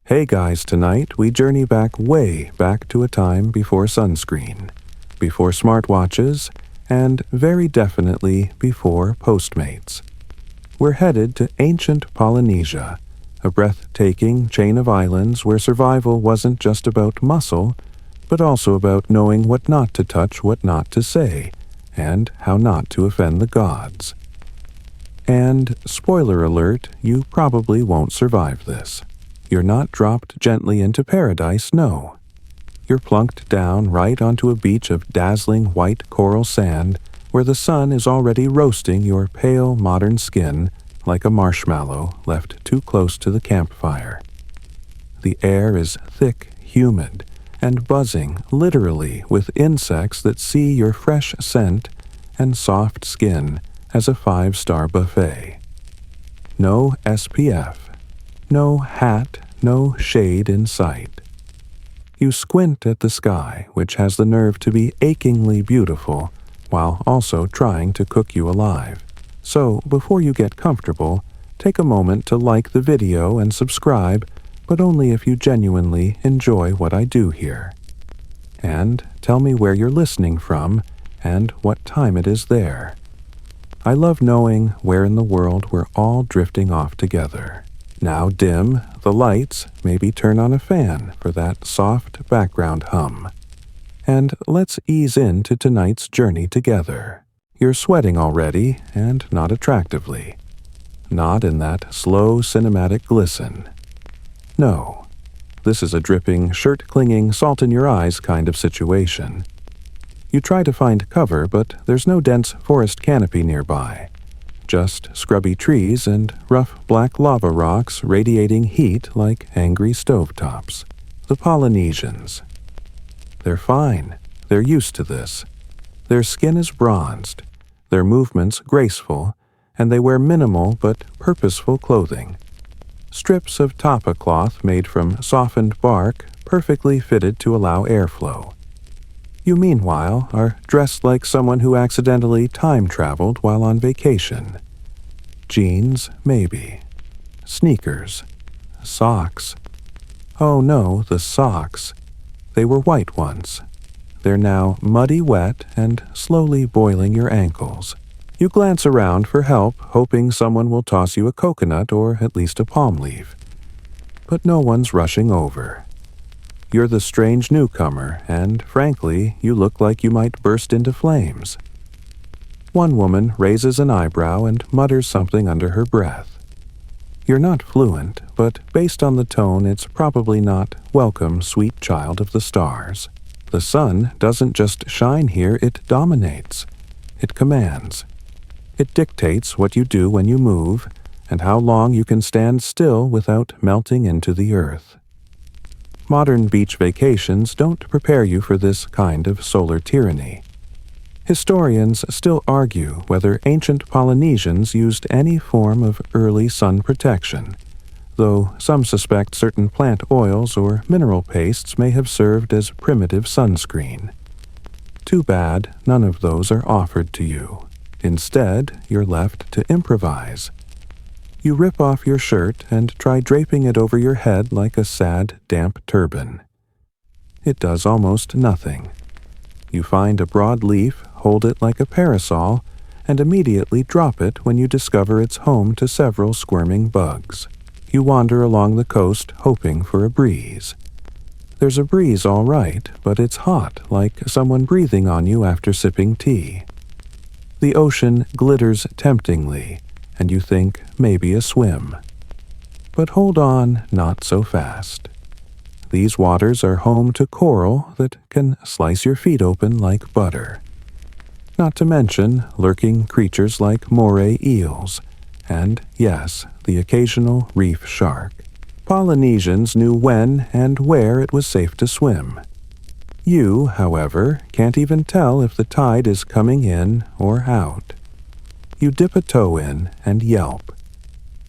Hey guys, tonight we journey way back to a time before sunscreen, before smartwatches, and very definitely before Postmates. We're headed to ancient Polynesia, a breathtaking chain of islands where survival wasn't just about muscle, but also about knowing what not to touch, what not to say, and how not to offend the gods. And, spoiler alert, you probably won't survive this. You're not dropped gently into paradise, no. You're plunked down right onto a beach of dazzling white coral sand where the sun is already roasting your pale modern skin like a marshmallow left too close to the campfire. The air is thick, humid, and buzzing literally with insects that see your fresh scent and soft skin as a 5-star buffet. No SPF. No hat, no shade in sight. You squint at the sky, which has the nerve to be achingly beautiful, while also trying to cook you alive. So, before you get comfortable, take a moment to like the video and subscribe, but only if you genuinely enjoy what I do here. And tell me where you're listening from and what time it is there. I love knowing where in the world we're all drifting off together. Now dim the lights, maybe turn on a fan for that soft background hum. And let's ease into tonight's journey together. You're sweating already, and not attractively. Not in that slow cinematic glisten. No, this is a dripping, shirt-clinging, salt-in-your-eyes kind of situation. You try to find cover, but there's no dense forest canopy nearby. Just scrubby trees and rough black lava rocks radiating heat like angry stovetops. The Polynesians. They're fine. They're used to this. Their skin is bronzed, their movements graceful, and they wear minimal but purposeful clothing. Strips of tapa cloth made from softened bark perfectly fitted to allow airflow. You, meanwhile, are dressed like someone who accidentally time-traveled while on vacation. Jeans, maybe. Sneakers. Socks. Oh no, the socks. They were white once. They're now muddy wet and slowly boiling your ankles. You glance around for help, hoping someone will toss you a coconut or at least a palm leaf. But no one's rushing over. You're the strange newcomer, and, frankly, you look like you might burst into flames. One woman raises an eyebrow and mutters something under her breath. You're not fluent, but based on the tone, it's probably not "Welcome, sweet child of the stars." The sun doesn't just shine here, it dominates. It commands. It dictates what you do when you move, and how long you can stand still without melting into the earth. Modern beach vacations don't prepare you for this kind of solar tyranny. Historians still argue whether ancient Polynesians used any form of early sun protection, though some suspect certain plant oils or mineral pastes may have served as primitive sunscreen. Too bad none of those are offered to you. Instead, you're left to improvise. You rip off your shirt and try draping it over your head like a sad, damp turban. It does almost nothing. You find a broad leaf, hold it like a parasol, and immediately drop it when you discover it's home to several squirming bugs. You wander along the coast hoping for a breeze. There's a breeze all right, but it's hot, like someone breathing on you after sipping tea. The ocean glitters temptingly, and you think maybe a swim. But hold on, not so fast. These waters are home to coral that can slice your feet open like butter. Not to mention lurking creatures like moray eels, and, yes, the occasional reef shark. Polynesians knew when and where it was safe to swim. You, however, can't even tell if the tide is coming in or out. You dip a toe in and yelp.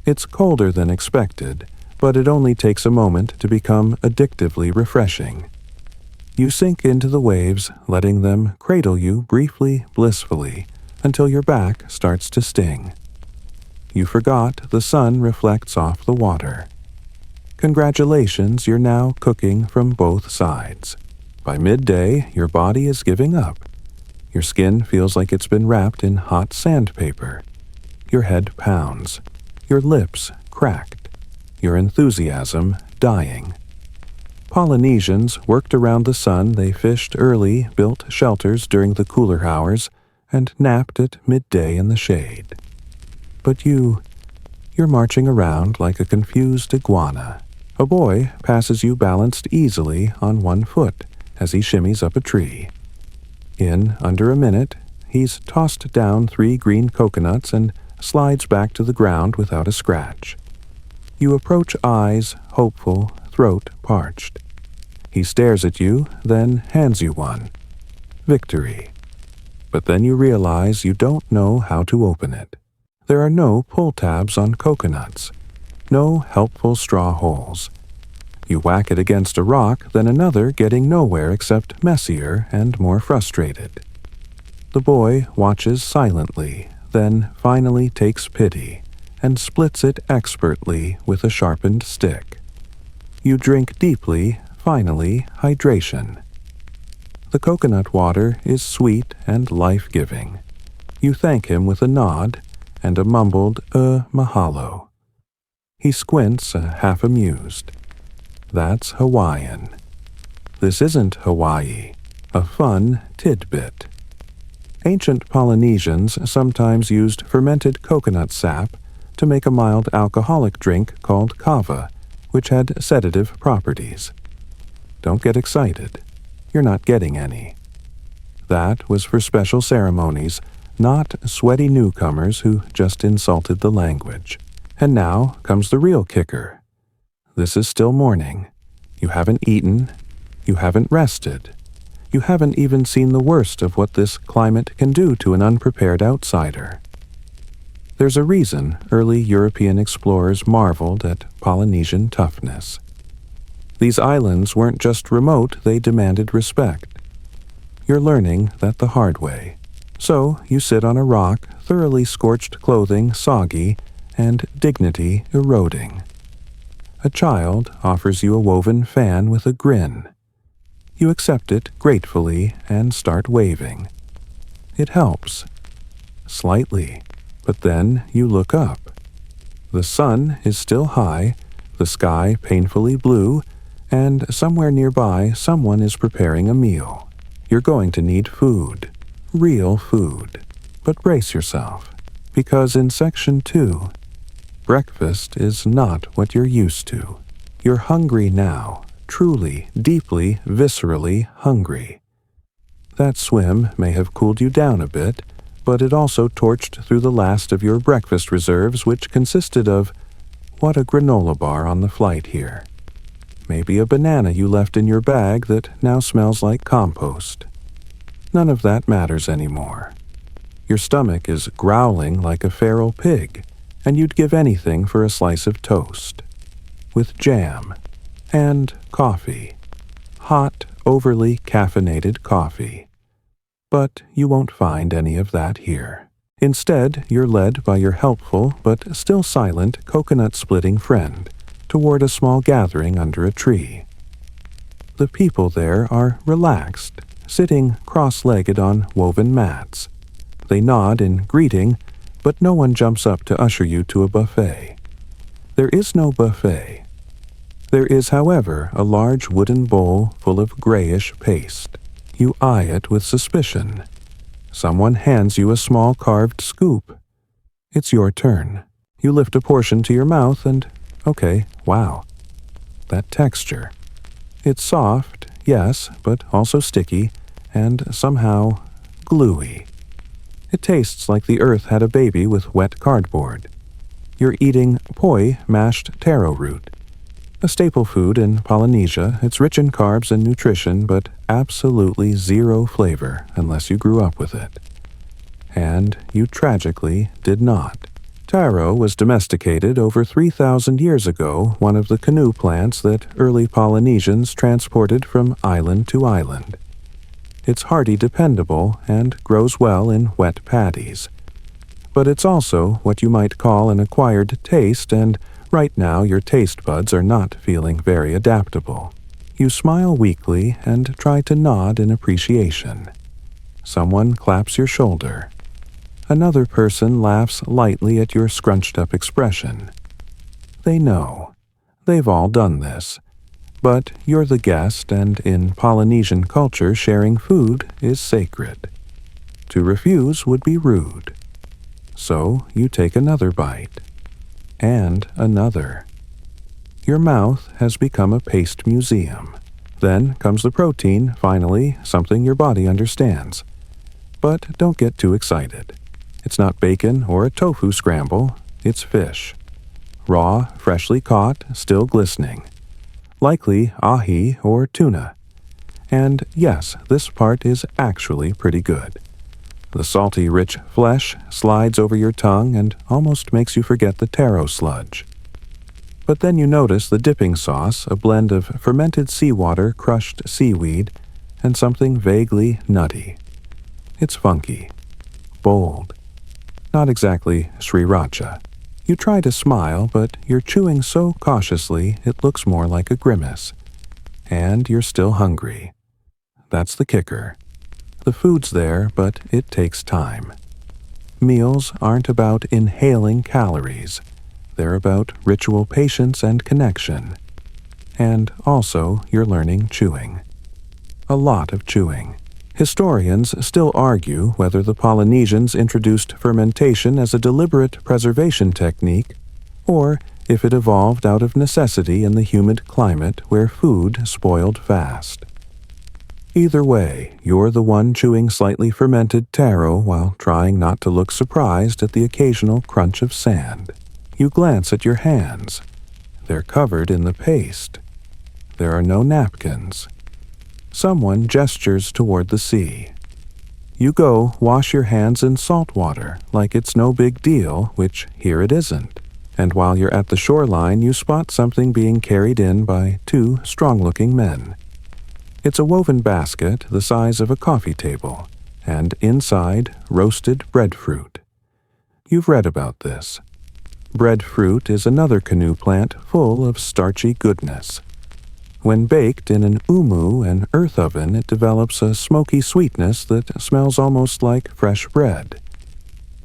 It's colder than expected, but it only takes a moment to become addictively refreshing. You sink into the waves, letting them cradle you briefly, blissfully, until your back starts to sting. You forgot the sun reflects off the water. Congratulations, you're now cooking from both sides. By midday, your body is giving up. Your skin feels like it's been wrapped in hot sandpaper. Your head pounds. Your lips cracked. Your enthusiasm dying. Polynesians worked around the sun. They fished early, built shelters during the cooler hours, and napped at midday in the shade. But you're marching around like a confused iguana. A boy passes you balanced easily on one foot as he shimmies up a tree. In under a minute, he's tossed down 3 green coconuts and slides back to the ground without a scratch. You approach eyes hopeful, throat parched. He stares at you, then hands you one. Victory. But then you realize you don't know how to open it. There are no pull tabs on coconuts. No helpful straw holes. You whack it against a rock, then another, getting nowhere except messier and more frustrated. The boy watches silently, then finally takes pity and splits it expertly with a sharpened stick. You drink deeply, finally, hydration. The coconut water is sweet and life-giving. You thank him with a nod and a mumbled, mahalo. He squints, half amused. That's Hawaiian. This isn't Hawaii, a fun tidbit. Ancient Polynesians sometimes used fermented coconut sap to make a mild alcoholic drink called kava, which had sedative properties. Don't get excited. You're not getting any. That was for special ceremonies, not sweaty newcomers who just insulted the language. And now comes the real kicker. This is still morning. You haven't eaten. You haven't rested. You haven't even seen the worst of what this climate can do to an unprepared outsider. There's a reason early European explorers marveled at Polynesian toughness. These islands weren't just remote, they demanded respect. You're learning that the hard way. So you sit on a rock, thoroughly scorched clothing soggy, and dignity eroding. A child offers you a woven fan with a grin. You accept it gratefully and start waving. It helps. Slightly. But then you look up. The sun is still high, the sky painfully blue, and somewhere nearby someone is preparing a meal. You're going to need food. Real food. But brace yourself, because in Section 2, breakfast is not what you're used to. You're hungry now, truly, deeply, viscerally hungry. That swim may have cooled you down a bit, but it also torched through the last of your breakfast reserves, which consisted of, what, a granola bar on the flight here. Maybe a banana you left in your bag that now smells like compost. None of that matters anymore. Your stomach is growling like a feral pig, and you'd give anything for a slice of toast. With jam. And coffee. Hot, overly caffeinated coffee. But you won't find any of that here. Instead, you're led by your helpful but still silent coconut-splitting friend toward a small gathering under a tree. The people there are relaxed, sitting cross-legged on woven mats. They nod in greeting, but no one jumps up to usher you to a buffet. There is no buffet. There is, however, a large wooden bowl full of grayish paste. You eye it with suspicion. Someone hands you a small carved scoop. It's your turn. You lift a portion to your mouth and, okay, wow. That texture. It's soft, yes, but also sticky, and somehow gluey. It tastes like the earth had a baby with wet cardboard. You're eating poi mashed taro root. A staple food in Polynesia, it's rich in carbs and nutrition, but absolutely zero flavor unless you grew up with it. And you tragically did not. Taro was domesticated over 3,000 years ago, one of the canoe plants that early Polynesians transported from island to island. It's hardy, dependable, and grows well in wet paddies. But it's also what you might call an acquired taste and Right now, your taste buds are not feeling very adaptable. You smile weakly and try to nod in appreciation. Someone claps your shoulder. Another person laughs lightly at your scrunched-up expression. They know. They've all done this. But you're the guest, and in Polynesian culture, sharing food is sacred. To refuse would be rude. So you take another bite. And another. Your mouth has become a paste museum. Then comes the protein, finally, something your body understands. But don't get too excited. It's not bacon or a tofu scramble, it's fish. Raw, freshly caught, still glistening. Likely ahi or tuna. And yes, this part is actually pretty good. The salty, rich flesh slides over your tongue and almost makes you forget the taro sludge. But then you notice the dipping sauce, a blend of fermented seawater, crushed seaweed, and something vaguely nutty. It's funky, bold, not exactly sriracha. You try to smile, but you're chewing so cautiously it looks more like a grimace. And you're still hungry. That's the kicker. The food's there, but it takes time. Meals aren't about inhaling calories. They're about ritual patience and connection. And also, you're learning chewing. A lot of chewing. Historians still argue whether the Polynesians introduced fermentation as a deliberate preservation technique, or if it evolved out of necessity in the humid climate where food spoiled fast. Either way, you're the one chewing slightly fermented taro while trying not to look surprised at the occasional crunch of sand. You glance at your hands. They're covered in the paste. There are no napkins. Someone gestures toward the sea. You go wash your hands in salt water like it's no big deal, which here it isn't. And while you're at the shoreline, you spot something being carried in by two strong-looking men. It's a woven basket the size of a coffee table, and inside, roasted breadfruit. You've read about this. Breadfruit is another canoe plant full of starchy goodness. When baked in an an earth oven, it develops a smoky sweetness that smells almost like fresh bread.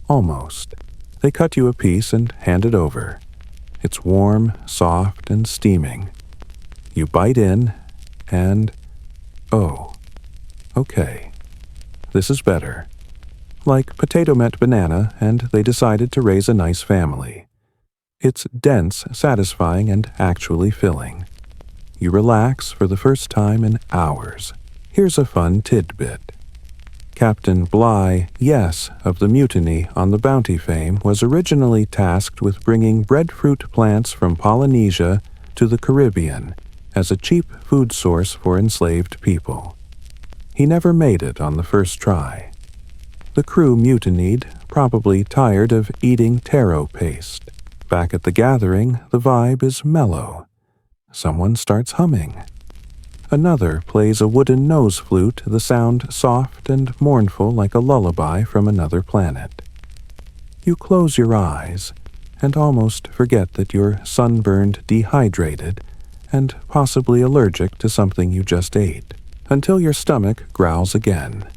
Almost. They cut you a piece and hand it over. It's warm, soft, and steaming. You bite in, and oh, okay. This is better. Like potato met banana, and they decided to raise a nice family. It's dense, satisfying, and actually filling. You relax for the first time in hours. Here's a fun tidbit. Captain Bligh, yes, of the mutiny on the Bounty fame, was originally tasked with bringing breadfruit plants from Polynesia to the Caribbean as a cheap food source for enslaved people. He never made it on the first try. The crew mutinied, probably tired of eating taro paste. Back at the gathering, the vibe is mellow. Someone starts humming. Another plays a wooden nose flute, the sound soft and mournful like a lullaby from another planet. You close your eyes and almost forget that you're sunburned, dehydrated, and possibly allergic to something you just ate, until your stomach growls again,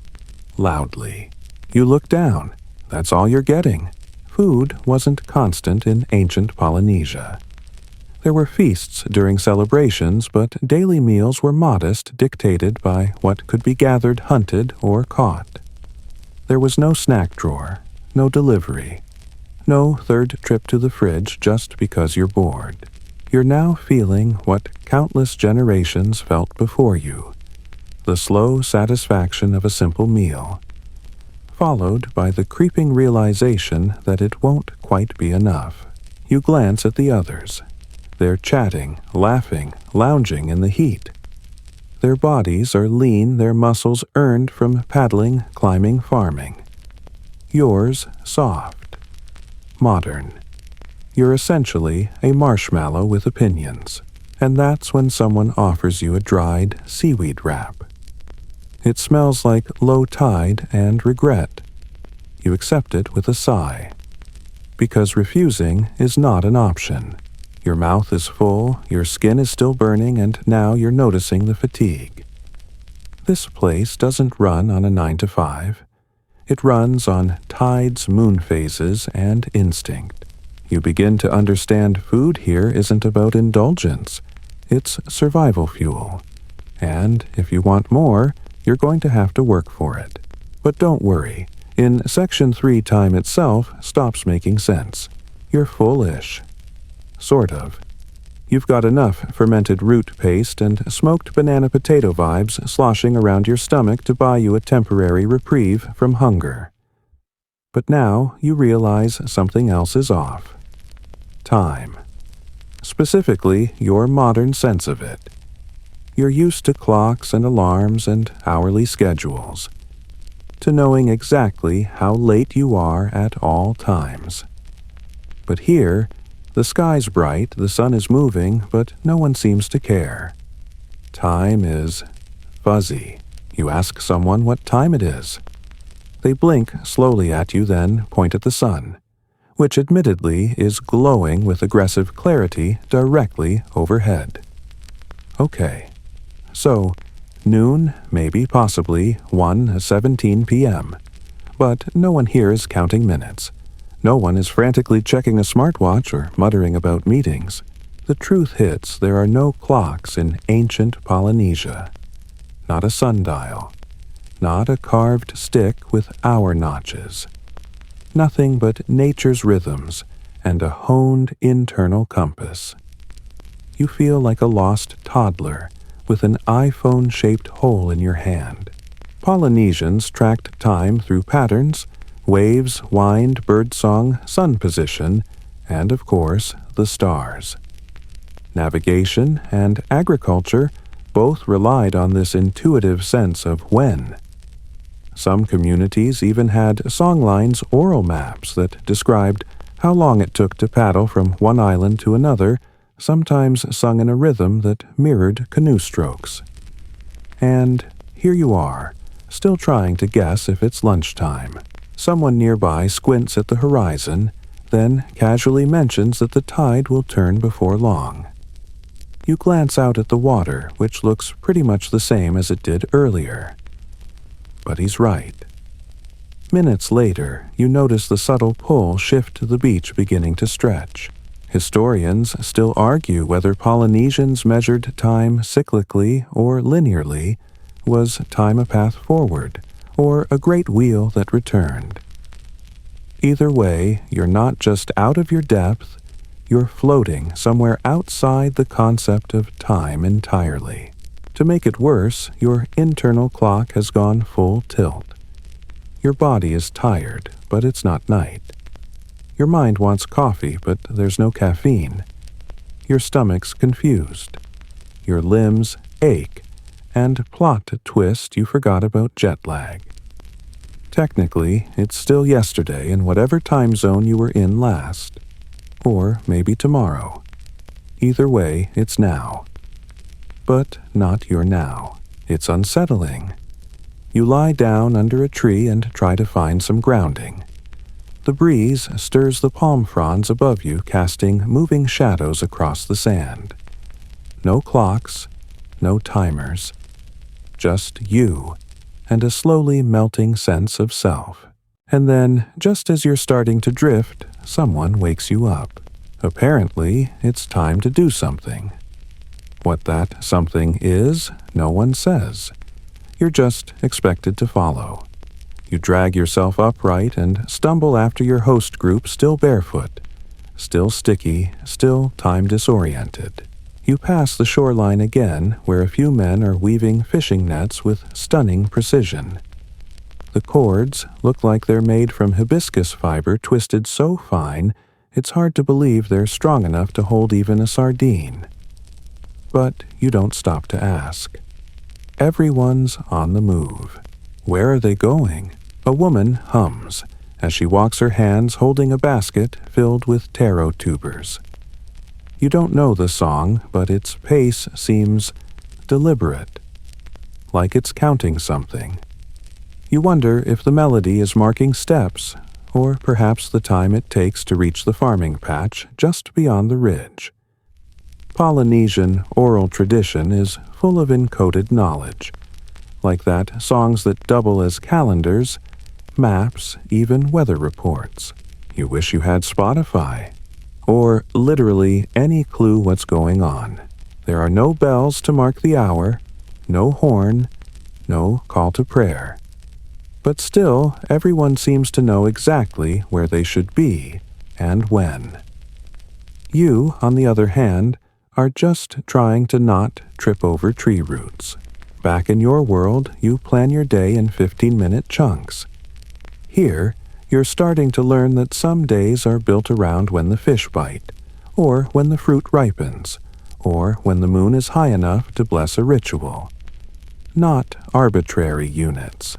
loudly. You look down. That's all you're getting. Food wasn't constant in ancient Polynesia. There were feasts during celebrations, but daily meals were modest, dictated by what could be gathered, hunted, or caught. There was no snack drawer, no delivery, no third trip to the fridge just because you're bored. You're now feeling what countless generations felt before you, the slow satisfaction of a simple meal, followed by the creeping realization that it won't quite be enough. You glance at the others. They're chatting, laughing, lounging in the heat. Their bodies are lean, their muscles earned from paddling, climbing, farming. Yours, soft, modern. You're essentially a marshmallow with opinions, and that's when someone offers you a dried seaweed wrap. It smells like low tide and regret. You accept it with a sigh, because refusing is not an option. Your mouth is full, your skin is still burning, and now you're noticing the fatigue. This place doesn't run on a 9 to 5. It runs on tides, moon phases, and instinct. You begin to understand food here isn't about indulgence. It's survival fuel. And if you want more, you're going to have to work for it. But don't worry. In Section 3, time itself stops making sense. You're full-ish. Sort of. You've got enough fermented root paste and smoked banana potato vibes sloshing around your stomach to buy you a temporary reprieve from hunger. But now you realize something else is off. Time. Specifically, your modern sense of it. You're used to clocks and alarms and hourly schedules, to knowing exactly how late you are at all times. But here, the sky's bright, the sun is moving, but no one seems to care. Time is fuzzy. You ask someone what time it is. They blink slowly at you, then point at the sun, which admittedly is glowing with aggressive clarity directly overhead. Okay, so noon, maybe, possibly 1:17 p.m., but no one here is counting minutes. No one is frantically checking a smartwatch or muttering about meetings. The truth hits, there are no clocks in ancient Polynesia. Not a sundial. Not a carved stick with hour notches. Nothing but nature's rhythms and a honed internal compass. You feel like a lost toddler with an iPhone-shaped hole in your hand. Polynesians tracked time through patterns, waves, wind, birdsong, sun position, and of course, the stars. Navigation and agriculture both relied on this intuitive sense of when. Some communities even had songlines, oral maps that described how long it took to paddle from one island to another, sometimes sung in a rhythm that mirrored canoe strokes. And here you are, still trying to guess if it's lunchtime. Someone nearby squints at the horizon, then casually mentions that the tide will turn before long. You glance out at the water, which looks pretty much the same as it did earlier. But he's right. Minutes later, you notice the subtle pull shift to the beach beginning to stretch. Historians still argue whether Polynesians measured time cyclically or linearly. Was time a path forward, or a great wheel that returned? Either way, you're not just out of your depth, you're floating somewhere outside the concept of time entirely. To make it worse, your internal clock has gone full tilt. Your body is tired, but it's not night. Your mind wants coffee, but there's no caffeine. Your stomach's confused. Your limbs ache, and plot twist, you forgot about jet lag. Technically, it's still yesterday in whatever time zone you were in last. Or maybe tomorrow. Either way, it's now. But not your now. It's unsettling. You lie down under a tree and try to find some grounding. The breeze stirs the palm fronds above you, casting moving shadows across the sand. No clocks, no timers. Just you, and a slowly melting sense of self. And then, just as you're starting to drift, someone wakes you up. Apparently, it's time to do something. What that something is, no one says. You're just expected to follow. You drag yourself upright and stumble after your host group, still barefoot, still sticky, still time-disoriented. You pass the shoreline again, where a few men are weaving fishing nets with stunning precision. The cords look like they're made from hibiscus fiber twisted so fine, it's hard to believe they're strong enough to hold even a sardine. But you don't stop to ask. Everyone's on the move. Where are they going? A woman hums as she walks her hands holding a basket filled with taro tubers. You don't know the song, but its pace seems deliberate, like it's counting something. You wonder if the melody is marking steps, or perhaps the time it takes to reach the farming patch just beyond the ridge. Polynesian oral tradition is full of encoded knowledge, like that songs that double as calendars, maps, even weather reports. You wish you had Spotify, or literally any clue what's going on. There are no bells to mark the hour, no horn, no call to prayer. But still, everyone seems to know exactly where they should be and when. You, on the other hand, are just trying to not trip over tree roots. Back in your world, you plan your day in 15-minute chunks. Here, you're starting to learn that some days are built around when the fish bite, or when the fruit ripens, or when the moon is high enough to bless a ritual. Not arbitrary units,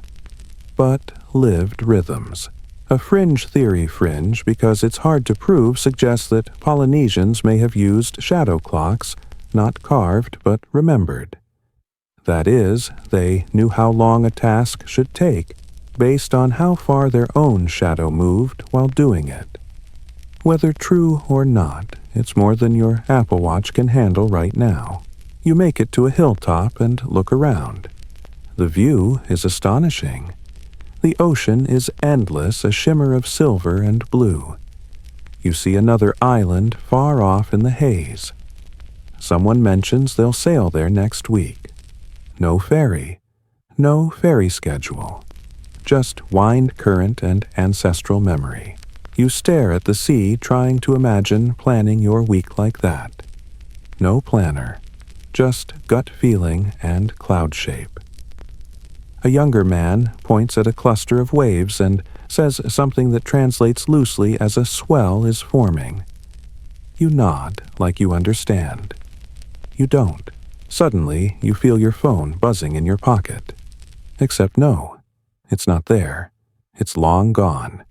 but lived rhythms. A fringe theory fringe because it's hard to prove suggests that Polynesians may have used shadow clocks, not carved but remembered. That is, they knew how long a task should take, based on how far their own shadow moved while doing it. Whether true or not, it's more than your Apple Watch can handle right now. You make it to a hilltop and look around. The view is astonishing. The ocean is endless, a shimmer of silver and blue. You see another island far off in the haze. Someone mentions they'll sail there next week. No ferry schedule. Just wind current and ancestral memory. You stare at the sea, trying to imagine planning your week like that. No planner, just gut feeling and cloud shape. A younger man points at a cluster of waves and says something that translates loosely as a swell is forming. You nod like you understand. You don't. Suddenly, you feel your phone buzzing in your pocket. Except no, it's not there. It's long gone.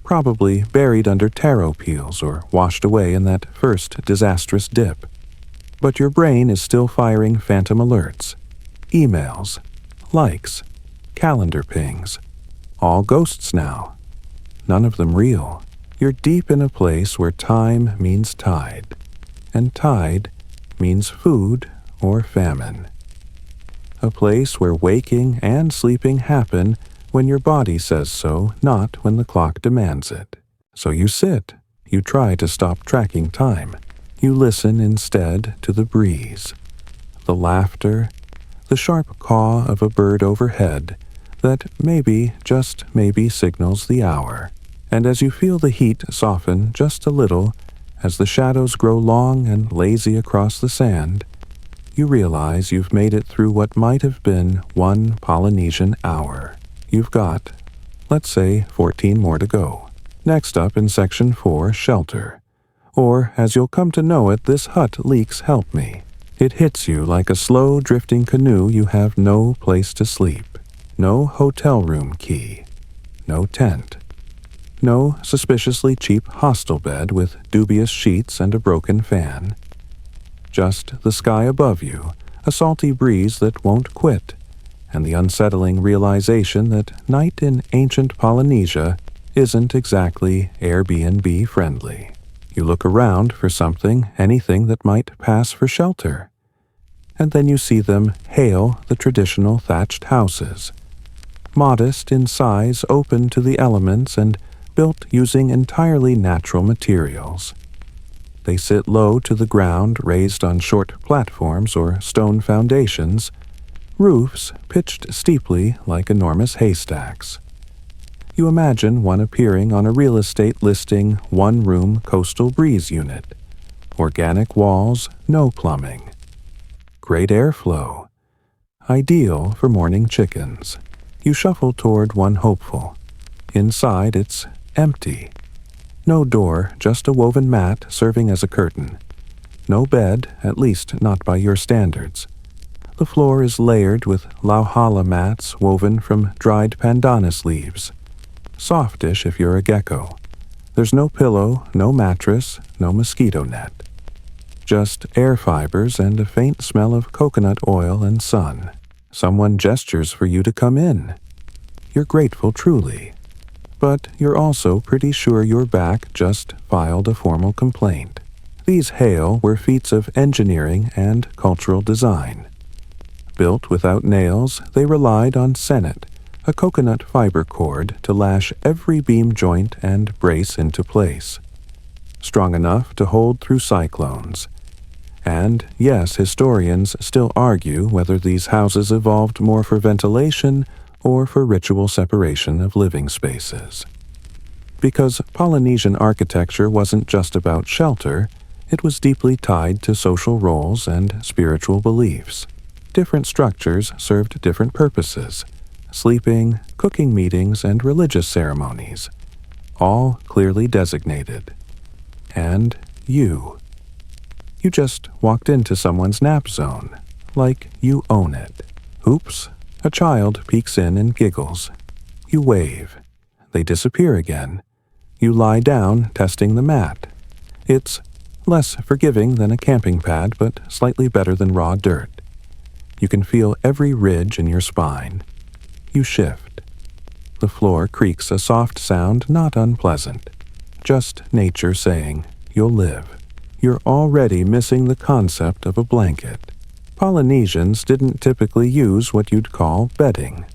Probably buried under taro peels or washed away in that first disastrous dip. But your brain is still firing phantom alerts, emails, likes, calendar pings. All ghosts now. None of them real. You're deep in a place where time means tide, and tide means food or famine. A place where waking and sleeping happen when your body says so, not when the clock demands it. So you sit. You try to stop tracking time. You listen instead to the breeze, the laughter, the sharp caw of a bird overhead that maybe, just maybe, signals the hour. And as you feel the heat soften just a little, as the shadows grow long and lazy across the sand, you realize you've made it through what might have been one Polynesian hour. You've got, let's say, 14 more to go. Next up in Section 4, shelter. Or, as you'll come to know it, this hut leaks help me. It hits you like a slow drifting canoe. You have no place to sleep. No hotel room key. No tent. No suspiciously cheap hostel bed with dubious sheets and a broken fan. Just the sky above you, a salty breeze that won't quit, and the unsettling realization that night in ancient Polynesia isn't exactly Airbnb friendly. You look around for something, anything that might pass for shelter. And then you see them hail the traditional thatched houses. Modest in size, open to the elements, and built using entirely natural materials. They sit low to the ground, raised on short platforms or stone foundations, roofs pitched steeply like enormous haystacks. You imagine one appearing on a real estate listing, one-room coastal breeze unit. Organic walls, no plumbing. Great airflow. Ideal for morning chickens. You shuffle toward one hopeful. Inside, it's empty. No door, just a woven mat serving as a curtain. No bed, at least not by your standards. The floor is layered with lauhala mats woven from dried pandanus leaves. Softish if you're a gecko. There's no pillow, no mattress, no mosquito net. Just air fibers and a faint smell of coconut oil and sun. Someone gestures for you to come in. You're grateful truly. But you're also pretty sure your back just filed a formal complaint. These hail were feats of engineering and cultural design. Built without nails, they relied on senet, a coconut fiber cord to lash every beam joint and brace into place. Strong enough to hold through cyclones. And yes, historians still argue whether these houses evolved more for ventilation or for ritual separation of living spaces. Because Polynesian architecture wasn't just about shelter, it was deeply tied to social roles and spiritual beliefs. Different structures served different purposes: sleeping, cooking meetings, and religious ceremonies, all clearly designated. And you just walked into someone's nap zone, like you own it. Oops, a child peeks in and giggles. You wave. They disappear again. You lie down, testing the mat. It's less forgiving than a camping pad, but slightly better than raw dirt. You can feel every ridge in your spine. You shift. The floor creaks a soft sound not unpleasant. Just nature saying, you'll live. You're already missing the concept of a blanket. Polynesians didn't typically use what you'd call bedding.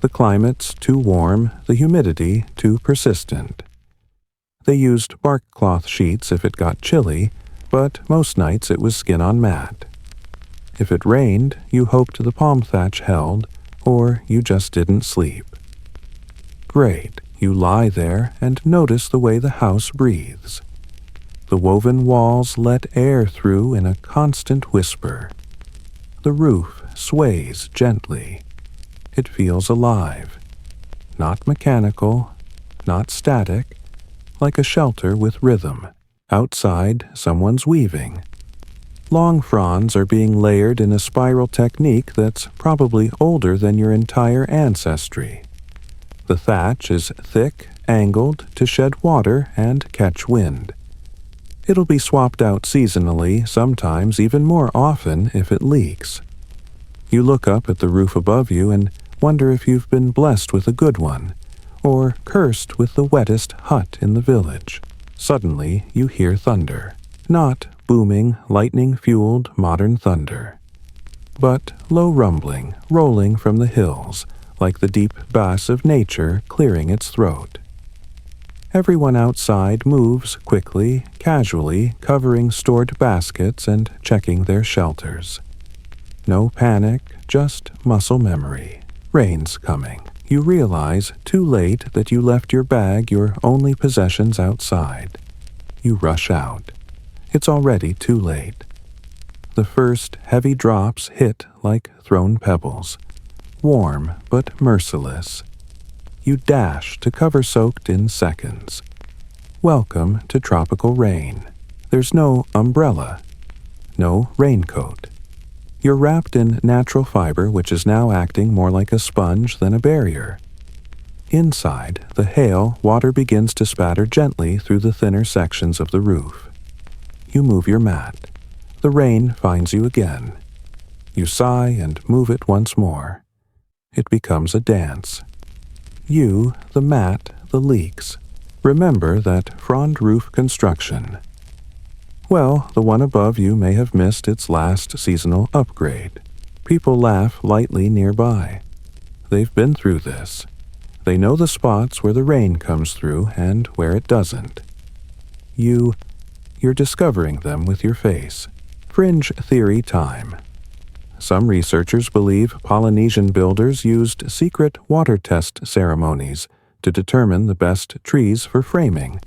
The climate's too warm, the humidity too persistent. They used bark cloth sheets if it got chilly, but most nights it was skin on mat. If it rained, you hoped the palm thatch held, or you just didn't sleep. Great, you lie there and notice the way the house breathes. The woven walls let air through in a constant whisper. The roof sways gently. It feels alive. Not mechanical, not static, like a shelter with rhythm. Outside, someone's weaving. Long fronds are being layered in a spiral technique that's probably older than your entire ancestry. The thatch is thick, angled to shed water and catch wind. It'll be swapped out seasonally, sometimes even more often if it leaks. You look up at the roof above you and wonder if you've been blessed with a good one, or cursed with the wettest hut in the village. Suddenly, you hear thunder. Not booming, lightning-fueled modern thunder, but low rumbling, rolling from the hills, like the deep bass of nature clearing its throat. Everyone outside moves quickly, casually, covering stored baskets and checking their shelters. No panic, just muscle memory. Rain's coming. You realize too late that you left your bag, your only possessions, outside. You rush out. It's already too late. The first heavy drops hit like thrown pebbles. Warm but merciless. You dash to cover soaked in seconds. Welcome to tropical rain. There's no umbrella. No raincoat. You're wrapped in natural fiber, which is now acting more like a sponge than a barrier. Inside, the hail, water begins to spatter gently through the thinner sections of the roof. You move your mat. The rain finds you again. You sigh and move it once more. It becomes a dance. You, the mat, the leaks. Remember that frond roof construction. Well, the one above you may have missed its last seasonal upgrade. People laugh lightly nearby. They've been through this. They know the spots where the rain comes through and where it doesn't. You're discovering them with your face. Fringe theory time. Some researchers believe Polynesian builders used secret water test ceremonies to determine the best trees for framing,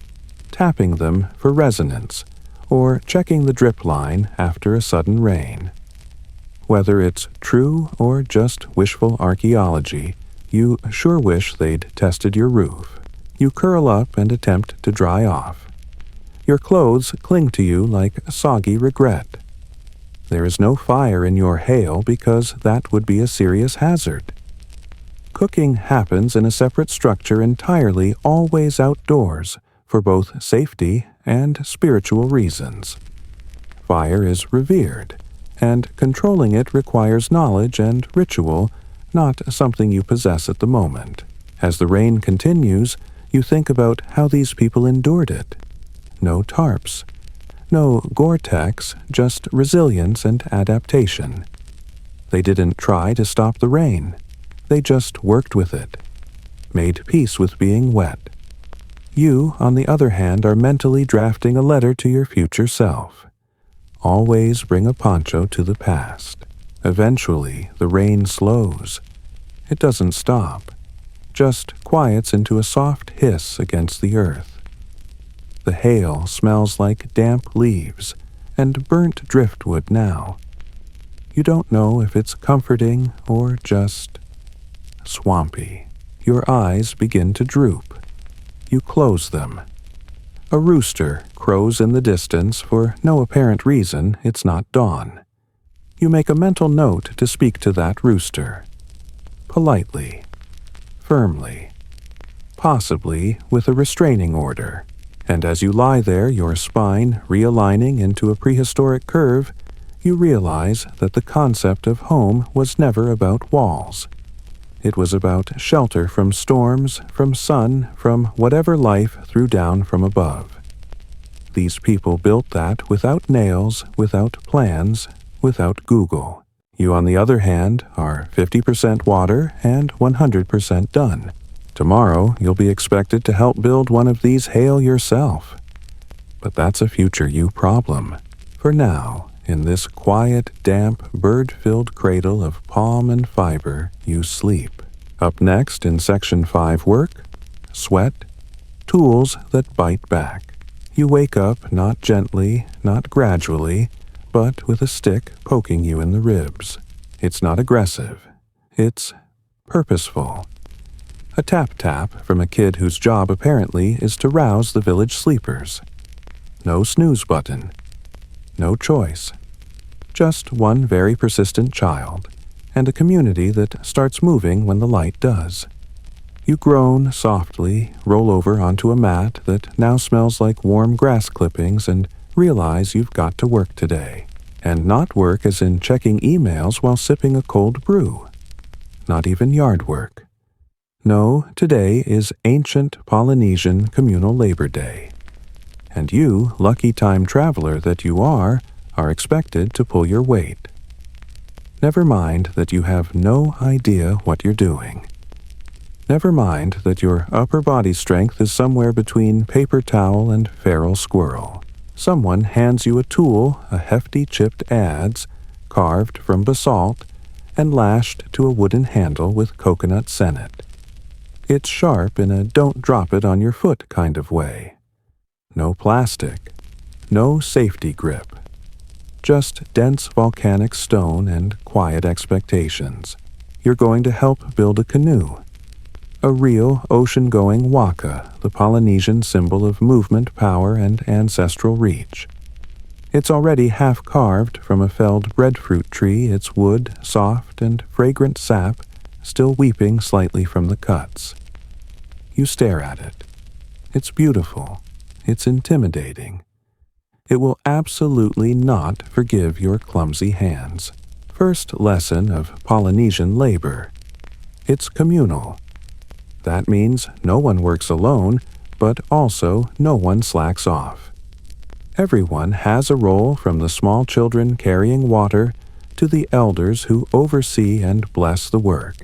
tapping them for resonance, or checking the drip line after a sudden rain. Whether it's true or just wishful archaeology, you sure wish they'd tested your roof. You curl up and attempt to dry off. Your clothes cling to you like soggy regret. There is no fire in your hail because that would be a serious hazard. Cooking happens in a separate structure entirely, always outdoors, for both safety and spiritual reasons. Fire is revered, and controlling it requires knowledge and ritual, not something you possess at the moment. As the rain continues, you think about how these people endured it. No tarps, No Gore-Tex, just resilience and adaptation. They didn't try to stop the rain. They just worked with it, made peace with being wet. You, on the other hand, are mentally drafting a letter to your future self. Always bring a poncho to the past. Eventually, the rain slows. It doesn't stop, just quiets into a soft hiss against the earth. The hail smells like damp leaves and burnt driftwood now. You don't know if it's comforting or just swampy. Your eyes begin to droop. You close them. A rooster crows in the distance for no apparent reason. It's not dawn. You make a mental note to speak to that rooster. Politely, firmly, possibly with a restraining order. And as you lie there, your spine realigning into a prehistoric curve, you realize that the concept of home was never about walls. It was about shelter from storms, from sun, from whatever life threw down from above. These people built that without nails, without plans, without Google. You, on the other hand, are 50% water and 100% done. Tomorrow, you'll be expected to help build one of these hail yourself. But that's a future you problem. For now, in this quiet, damp, bird-filled cradle of palm and fiber, you sleep. Up next in Section 5 work, sweat, tools that bite back. You wake up not gently, not gradually, but with a stick poking you in the ribs. It's not aggressive. It's purposeful. A tap-tap from a kid whose job apparently is to rouse the village sleepers. No snooze button. No choice. Just one very persistent child, and a community that starts moving when the light does. You groan softly, roll over onto a mat that now smells like warm grass clippings, and realize you've got to work today. And not work as in checking emails while sipping a cold brew. Not even yard work. No, today is ancient Polynesian communal Labor Day. And you, lucky time traveler that you are expected to pull your weight. Never mind that you have no idea what you're doing. Never mind that your upper body strength is somewhere between paper towel and feral squirrel. Someone hands you a tool, a hefty chipped adze, carved from basalt, and lashed to a wooden handle with coconut sennet. It's sharp in a don't-drop-it-on-your-foot kind of way. No plastic. No safety grip. Just dense volcanic stone and quiet expectations. You're going to help build a canoe. A real ocean-going waka, the Polynesian symbol of movement, power, and ancestral reach. It's already half-carved from a felled breadfruit tree, its wood, soft and fragrant sap, still weeping slightly from the cuts. You stare at it. It's beautiful. It's intimidating. It will absolutely not forgive your clumsy hands. First lesson of Polynesian labor. It's communal. That means no one works alone, but also no one slacks off. Everyone has a role, from the small children carrying water to the elders who oversee and bless the work.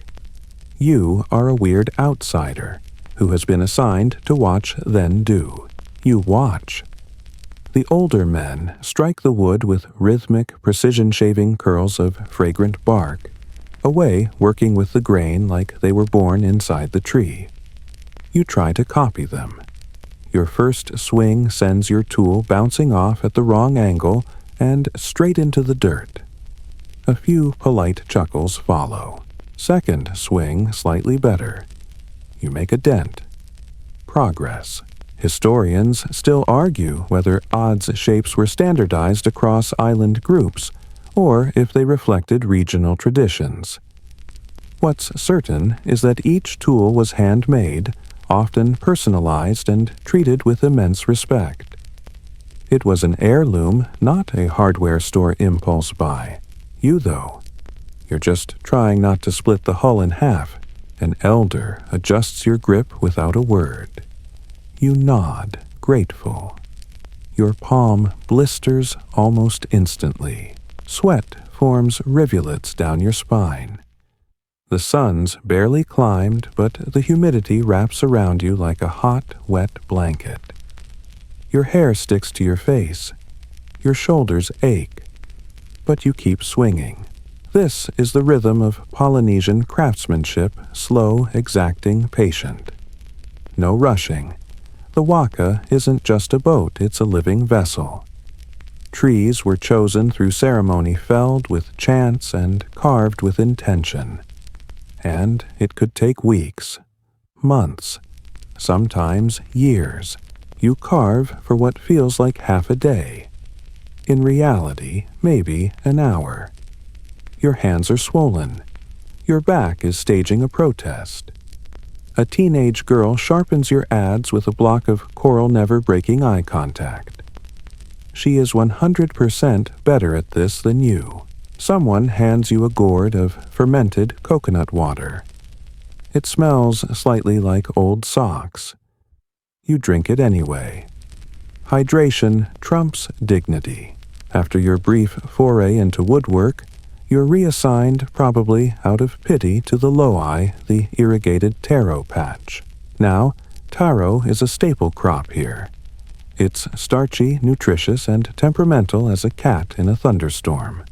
You are a weird outsider who has been assigned to watch then do. You watch. The older men strike the wood with rhythmic, precision-shaving curls of fragrant bark, away working with the grain like they were born inside the tree. You try to copy them. Your first swing sends your tool bouncing off at the wrong angle and straight into the dirt. A few polite chuckles follow. Second swing slightly better. You make a dent. Progress. Historians still argue whether odds shapes were standardized across island groups, or if they reflected regional traditions. What's certain is that each tool was handmade, often personalized and treated with immense respect. It was an heirloom, not a hardware store impulse buy. You, though, you're just trying not to split the hull in half. An elder adjusts your grip without a word. You nod, grateful. Your palm blisters almost instantly. Sweat forms rivulets down your spine. The sun's barely climbed, but the humidity wraps around you like a hot, wet blanket. Your hair sticks to your face. Your shoulders ache. But you keep swinging. This is the rhythm of Polynesian craftsmanship, slow, exacting, patient. No rushing. The waka isn't just a boat, it's a living vessel. Trees were chosen through ceremony, felled with chance and carved with intention. And it could take weeks, months, sometimes years. You carve for what feels like half a day. In reality, maybe an hour. Your hands are swollen. Your back is staging a protest. A teenage girl sharpens your adze with a block of coral, never breaking eye contact. She is 100% better at this than you. Someone hands you a gourd of fermented coconut water. It smells slightly like old socks. You drink it anyway. Hydration trumps dignity. After your brief foray into woodwork, you're reassigned, probably out of pity, to the loei, the irrigated taro patch. Now, taro is a staple crop here. It's starchy, nutritious, and temperamental as a cat in a thunderstorm.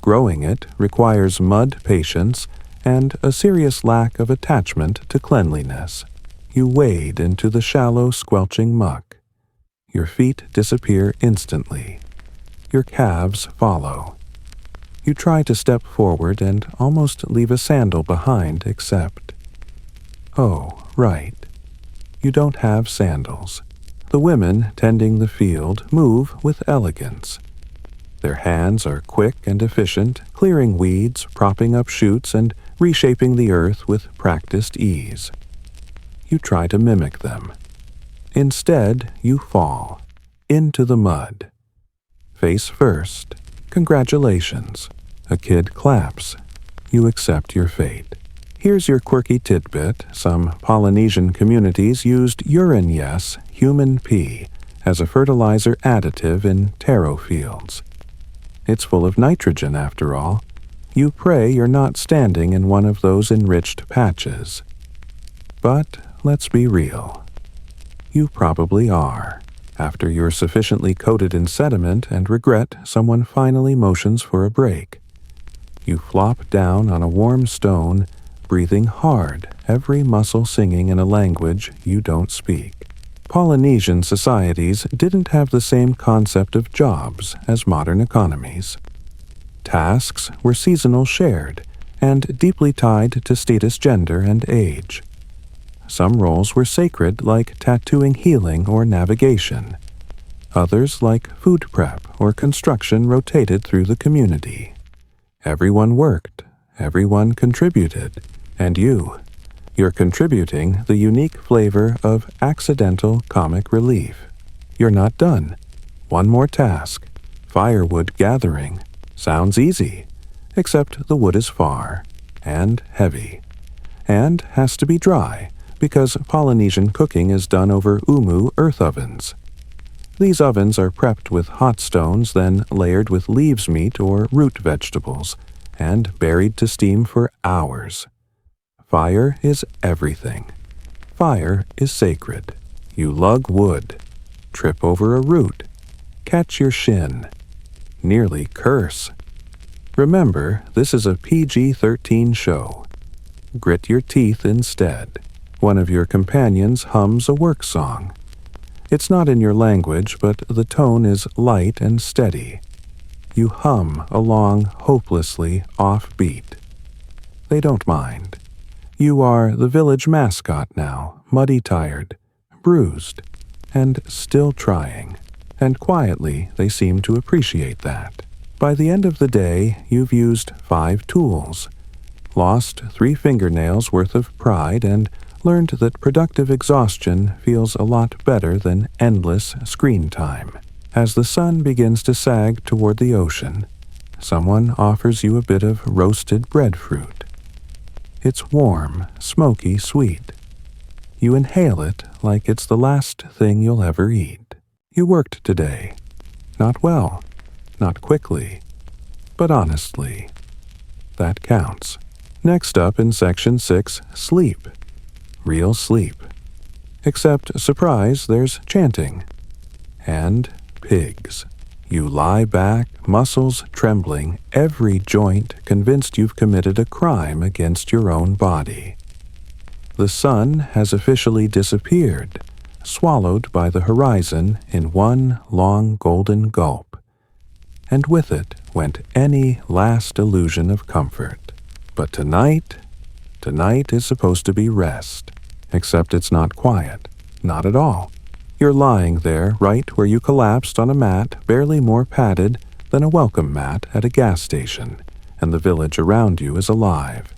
Growing it requires mud patience and a serious lack of attachment to cleanliness. You wade into the shallow, squelching muck. Your feet disappear instantly. Your calves follow. You try to step forward and almost leave a sandal behind, except... Oh, right. You don't have sandals. The women tending the field move with elegance. Their hands are quick and efficient, clearing weeds, propping up shoots, and reshaping the earth with practiced ease. You try to mimic them. Instead, you fall into the mud. Face first. Congratulations. A kid claps. You accept your fate. Here's your quirky tidbit. Some Polynesian communities used urine yes, human pee, as a fertilizer additive in taro fields. It's full of nitrogen, after all. You pray you're not standing in one of those enriched patches. But let's be real. You probably are. After you're sufficiently coated in sediment and regret, someone finally motions for a break. You flop down on a warm stone, breathing hard, every muscle singing in a language you don't speak. Polynesian societies didn't have the same concept of jobs as modern economies. Tasks were seasonal, shared, and deeply tied to status, gender, and age. Some roles were sacred, like tattooing, healing, or navigation. Others, like food prep or construction, rotated through the community. Everyone worked, everyone contributed, and you're contributing the unique flavor of accidental comic relief. You're not done. One more task. Firewood gathering. Sounds easy, except the wood is far and heavy, and has to be dry, because Polynesian cooking is done over umu earth ovens. These ovens are prepped with hot stones, then layered with leaves meat or root vegetables, and buried to steam for hours. Fire is everything. Fire is sacred. You lug wood, trip over a root, catch your shin, nearly curse. Remember, this is a PG-13 show. Grit your teeth instead. One of your companions hums a work song. It's not in your language, but the tone is light and steady. You hum along hopelessly offbeat. They don't mind. You are the village mascot now, muddy-tired, bruised, and still trying. And quietly, they seem to appreciate that. By the end of the day, you've used 5 tools, lost 3 fingernails worth of pride, and learned that productive exhaustion feels a lot better than endless screen time. As the sun begins to sag toward the ocean, someone offers you a bit of roasted breadfruit. It's warm, smoky, sweet. You inhale it like it's the last thing you'll ever eat. You worked today. Not well, not quickly, but honestly. That counts. Next up in Section 6, sleep. Real sleep. Except, surprise, there's chanting. And pigs. You lie back, muscles trembling, every joint convinced you've committed a crime against your own body. The sun has officially disappeared, swallowed by the horizon in one long golden gulp. And with it went any last illusion of comfort. But tonight is supposed to be rest, except it's not quiet, not at all. You're lying there right where you collapsed on a mat barely more padded than a welcome mat at a gas station, and the village around you is alive.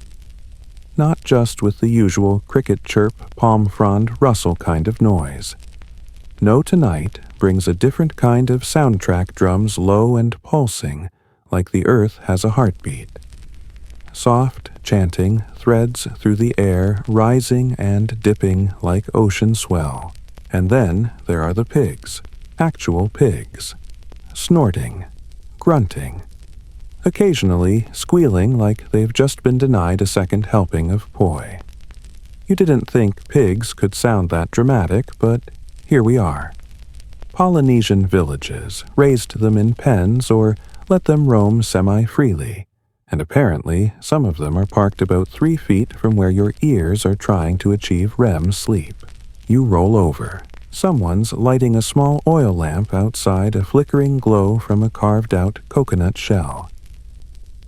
Not just with the usual cricket chirp, palm frond, rustle kind of noise. No, tonight brings a different kind of soundtrack, drums low and pulsing, like the earth has a heartbeat. Soft, chanting, threads through the air, rising and dipping like ocean swell. And then there are the pigs, actual pigs, snorting, grunting, occasionally squealing like they've just been denied a second helping of poi. You didn't think pigs could sound that dramatic, but here we are. Polynesian villages raised them in pens or let them roam semi-freely, and apparently some of them are parked about 3 feet from where your ears are trying to achieve REM sleep. You roll over. Someone's lighting a small oil lamp outside, a flickering glow from a carved-out coconut shell.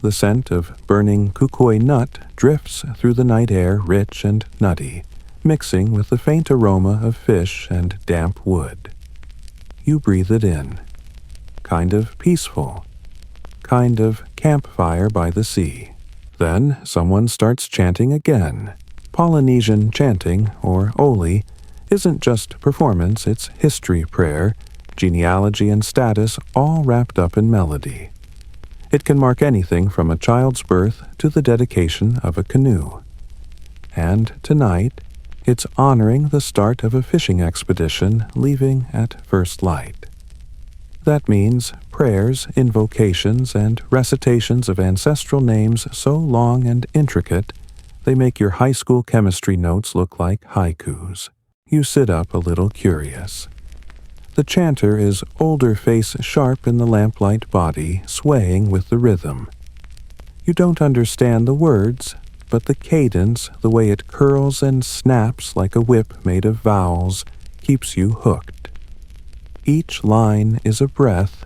The scent of burning kukui nut drifts through the night air, rich and nutty, mixing with the faint aroma of fish and damp wood. You breathe it in. Kind of peaceful. Kind of campfire by the sea. Then someone starts chanting again. Polynesian chanting, or oli, isn't just performance, it's history prayer, genealogy and status all wrapped up in melody. It can mark anything from a child's birth to the dedication of a canoe. And tonight, it's honoring the start of a fishing expedition leaving at first light. That means prayers, invocations, and recitations of ancestral names so long and intricate they make your high school chemistry notes look like haikus. You sit up a little curious. The chanter is older face sharp in the lamplight body, swaying with the rhythm. You don't understand the words, but the cadence, the way it curls and snaps like a whip made of vowels, keeps you hooked. Each line is a breath,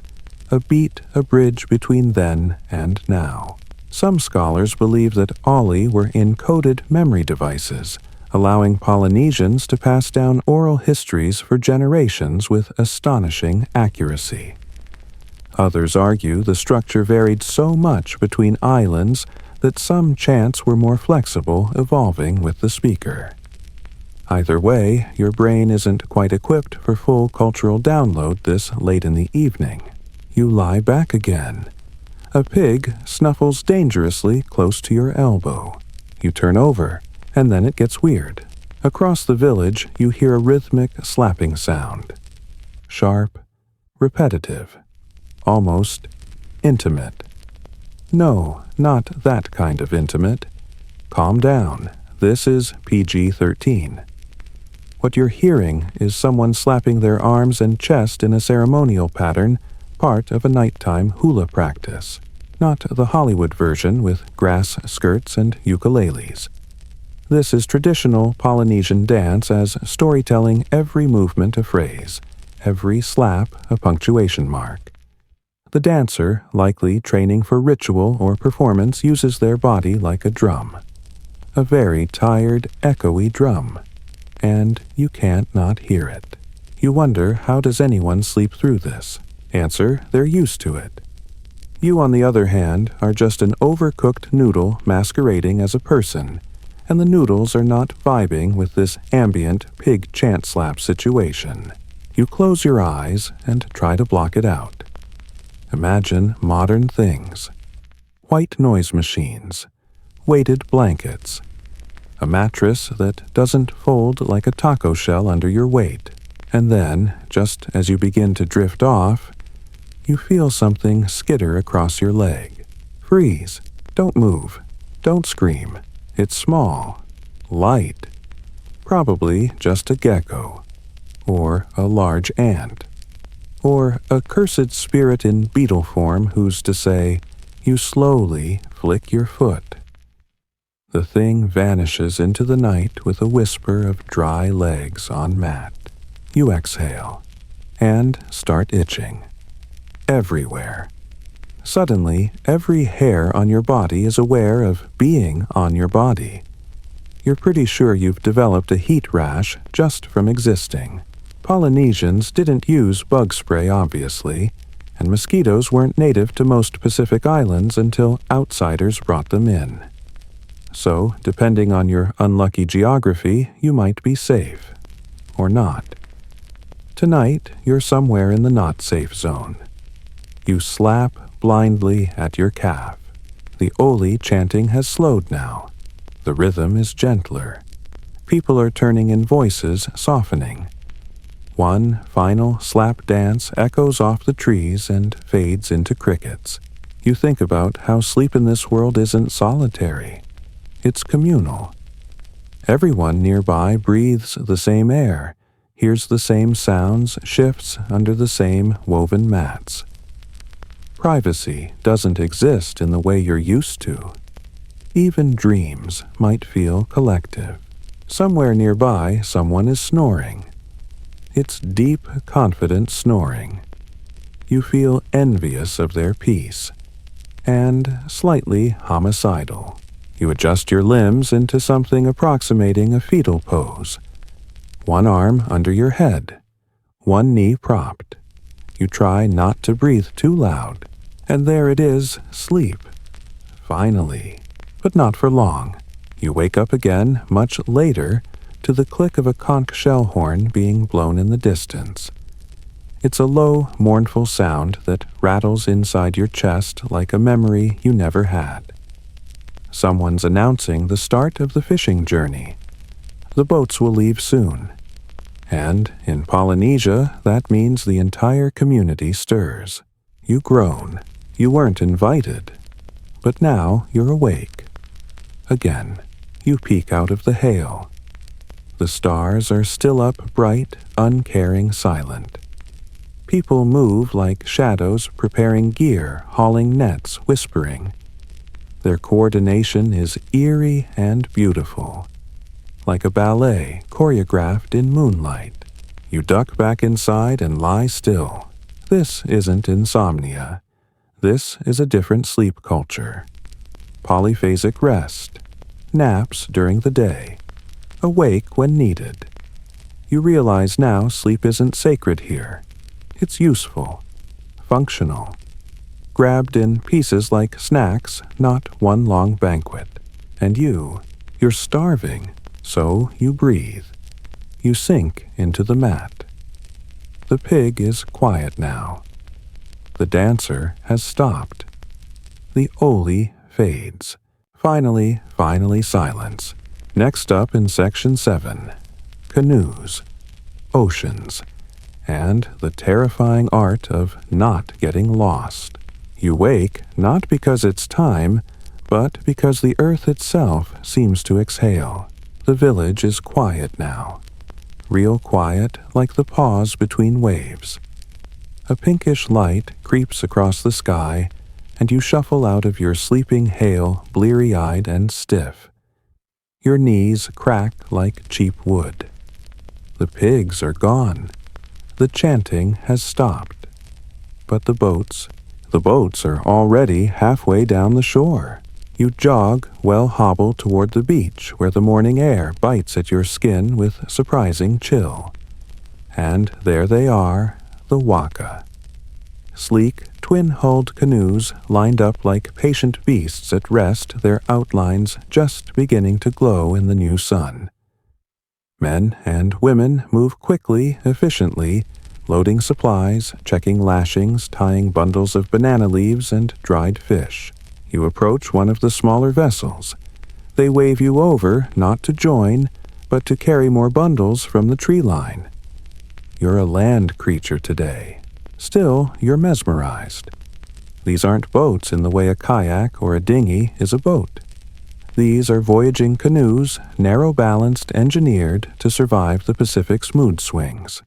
a beat, a bridge between then and now. Some scholars believe that oli were encoded memory devices, allowing Polynesians to pass down oral histories for generations with astonishing accuracy. Others argue the structure varied so much between islands that some chants were more flexible, evolving with the speaker. Either way, your brain isn't quite equipped for full cultural download this late in the evening. You lie back again. A pig snuffles dangerously close to your elbow. You turn over, and then it gets weird. Across the village, you hear a rhythmic slapping sound. Sharp, repetitive, almost intimate. No, not that kind of intimate. Calm down. This is PG-13. What you're hearing is someone slapping their arms and chest in a ceremonial pattern, part of a nighttime hula practice, not the Hollywood version with grass skirts and ukuleles. This is traditional Polynesian dance as storytelling, every movement a phrase, every slap a punctuation mark. The dancer, likely training for ritual or performance, uses their body like a drum. A very tired, echoey drum. And you can't not hear it. You wonder, how does anyone sleep through this? Answer, they're used to it. You, on the other hand, are just an overcooked noodle masquerading as a person, and the noodles are not vibing with this ambient pig chant slap situation. You close your eyes and try to block it out. Imagine modern things. White noise machines, weighted blankets, a mattress that doesn't fold like a taco shell under your weight, And then, just as you begin to drift off, you feel something skitter across your leg. Freeze. Don't move. Don't scream. It's small, light, probably just a gecko, or a large ant, or a cursed spirit in beetle form who's to say, you slowly flick your foot. The thing vanishes into the night with a whisper of dry legs on mat. You exhale and start itching. Everywhere. Suddenly, every hair on your body is aware of being on your body. You're pretty sure you've developed a heat rash just from existing. Polynesians didn't use bug spray, obviously, and mosquitoes weren't native to most Pacific islands until outsiders brought them in. So, depending on your unlucky geography, you might be safe. Or not. Tonight, you're somewhere in the not-safe zone. You slap blindly at your calf. The Oli chanting has slowed now. The rhythm is gentler. People are turning in voices, softening. One final slap dance echoes off the trees and fades into crickets. You think about how sleep in this world isn't solitary. It's communal. Everyone nearby breathes the same air, hears the same sounds, shifts under the same woven mats. Privacy doesn't exist in the way you're used to. Even dreams might feel collective. Somewhere nearby, someone is snoring. It's deep, confident snoring. You feel envious of their peace, and slightly homicidal. You adjust your limbs into something approximating a fetal pose. One arm under your head, one knee propped. You try not to breathe too loud, and there it is, sleep. Finally, but not for long. You wake up again much later to the click of a conch shell horn being blown in the distance. It's a low, mournful sound that rattles inside your chest like a memory you never had. Someone's announcing the start of the fishing journey. The boats will leave soon. And in Polynesia, that means the entire community stirs. You groan. You weren't invited. But now you're awake. Again, you peek out of the hail. The stars are still up, bright, uncaring, silent. People move like shadows, preparing gear, hauling nets, whispering. Their coordination is eerie and beautiful. Like a ballet choreographed in moonlight. You duck back inside and lie still. This isn't insomnia. This is a different sleep culture. Polyphasic rest. Naps during the day. Awake when needed. You realize now sleep isn't sacred here. It's useful. Functional. Grabbed in pieces like snacks, not one long banquet. And you're starving. So you breathe. You sink into the mat. The pig is quiet now. The dancer has stopped. The Oli fades. Finally silence. Next up in Section 7, canoes, oceans, and the terrifying art of not getting lost. You wake not because it's time, but because the earth itself seems to exhale. The village is quiet now. Real quiet, like the pause between waves. A pinkish light creeps across the sky, and you shuffle out of your sleeping hail, bleary-eyed and stiff. Your knees crack like cheap wood. The pigs are gone. The chanting has stopped. But the boats are already halfway down the shore. You jog, well hobbled toward the beach where the morning air bites at your skin with surprising chill. And there they are, the waka. Sleek, twin-hulled canoes lined up like patient beasts at rest, their outlines just beginning to glow in the new sun. Men and women move quickly, efficiently, loading supplies, checking lashings, tying bundles of banana leaves and dried fish. You approach one of the smaller vessels. They wave you over, not to join, but to carry more bundles from the tree line. You're a land creature today. Still, you're mesmerized. These aren't boats in the way a kayak or a dinghy is a boat. These are voyaging canoes, narrow-balanced, engineered to survive the Pacific's mood swings.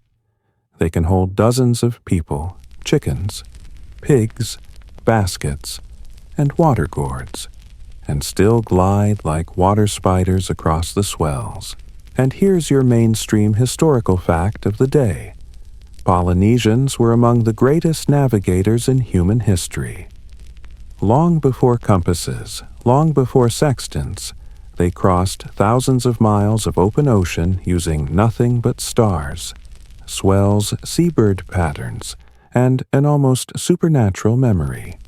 They can hold dozens of people, chickens, pigs, baskets, and water gourds, and still glide like water spiders across the swells. And here's your mainstream historical fact of the day. Polynesians were among the greatest navigators in human history. Long before compasses, long before sextants, they crossed thousands of miles of open ocean using nothing but stars, swells, seabird patterns, and an almost supernatural memory.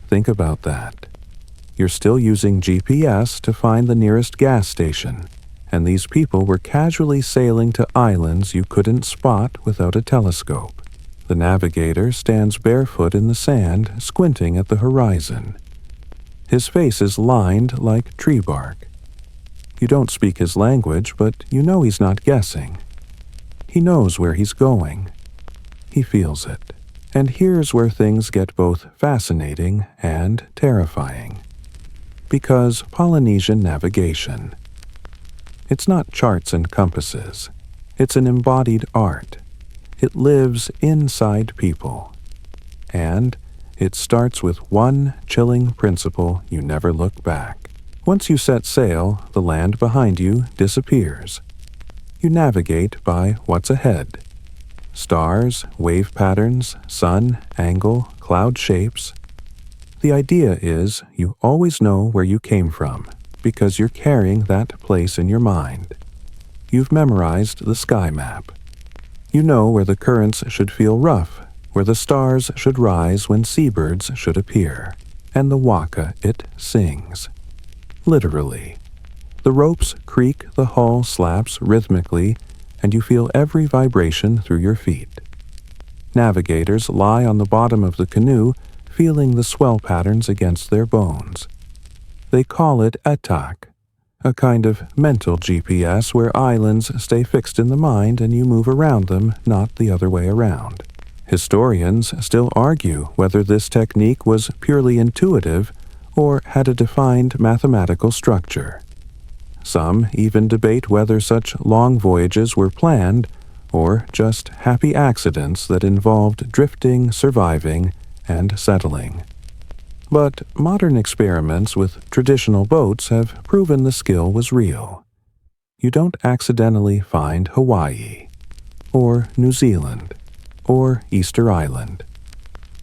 Think about that. You're still using GPS to find the nearest gas station, and these people were casually sailing to islands you couldn't spot without a telescope. The navigator stands barefoot in the sand, squinting at the horizon. His face is lined like tree bark. You don't speak his language, but you know he's not guessing. He knows where he's going. He feels it. And here's where things get both fascinating and terrifying. Because Polynesian navigation. It's not charts and compasses. It's an embodied art. It lives inside people. And it starts with one chilling principle: you never look back. Once you set sail, the land behind you disappears. You navigate by what's ahead. Stars, wave patterns, sun, angle, cloud shapes. The idea is you always know where you came from, because you're carrying that place in your mind. You've memorized the sky map. You know where the currents should feel rough, where the stars should rise when seabirds should appear, and the waka it sings. Literally. The ropes creak, the hull slaps rhythmically, and you feel every vibration through your feet. Navigators lie on the bottom of the canoe, feeling the swell patterns against their bones. They call it atak, a kind of mental GPS where islands stay fixed in the mind and you move around them, not the other way around. Historians still argue whether this technique was purely intuitive or had a defined mathematical structure. Some even debate whether such long voyages were planned or just happy accidents that involved drifting, surviving, and settling. But modern experiments with traditional boats have proven the skill was real. You don't accidentally find Hawaii, or New Zealand, or Easter Island.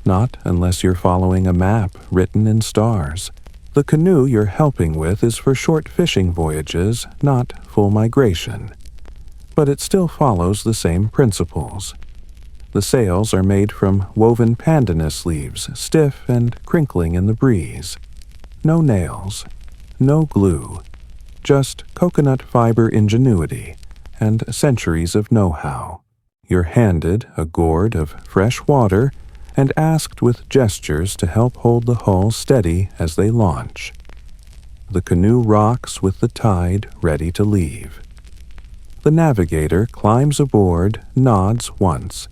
Not unless you're following a map written in stars. The canoe you're helping with is for short fishing voyages, not full migration. But it still follows the same principles. The sails are made from woven pandanus leaves, stiff and crinkling in the breeze. No nails, no glue, just coconut fiber ingenuity and centuries of know-how. You're handed a gourd of fresh water and asked with gestures to help hold the hull steady as they launch. The canoe rocks with the tide, ready to leave. The navigator climbs aboard, nods once,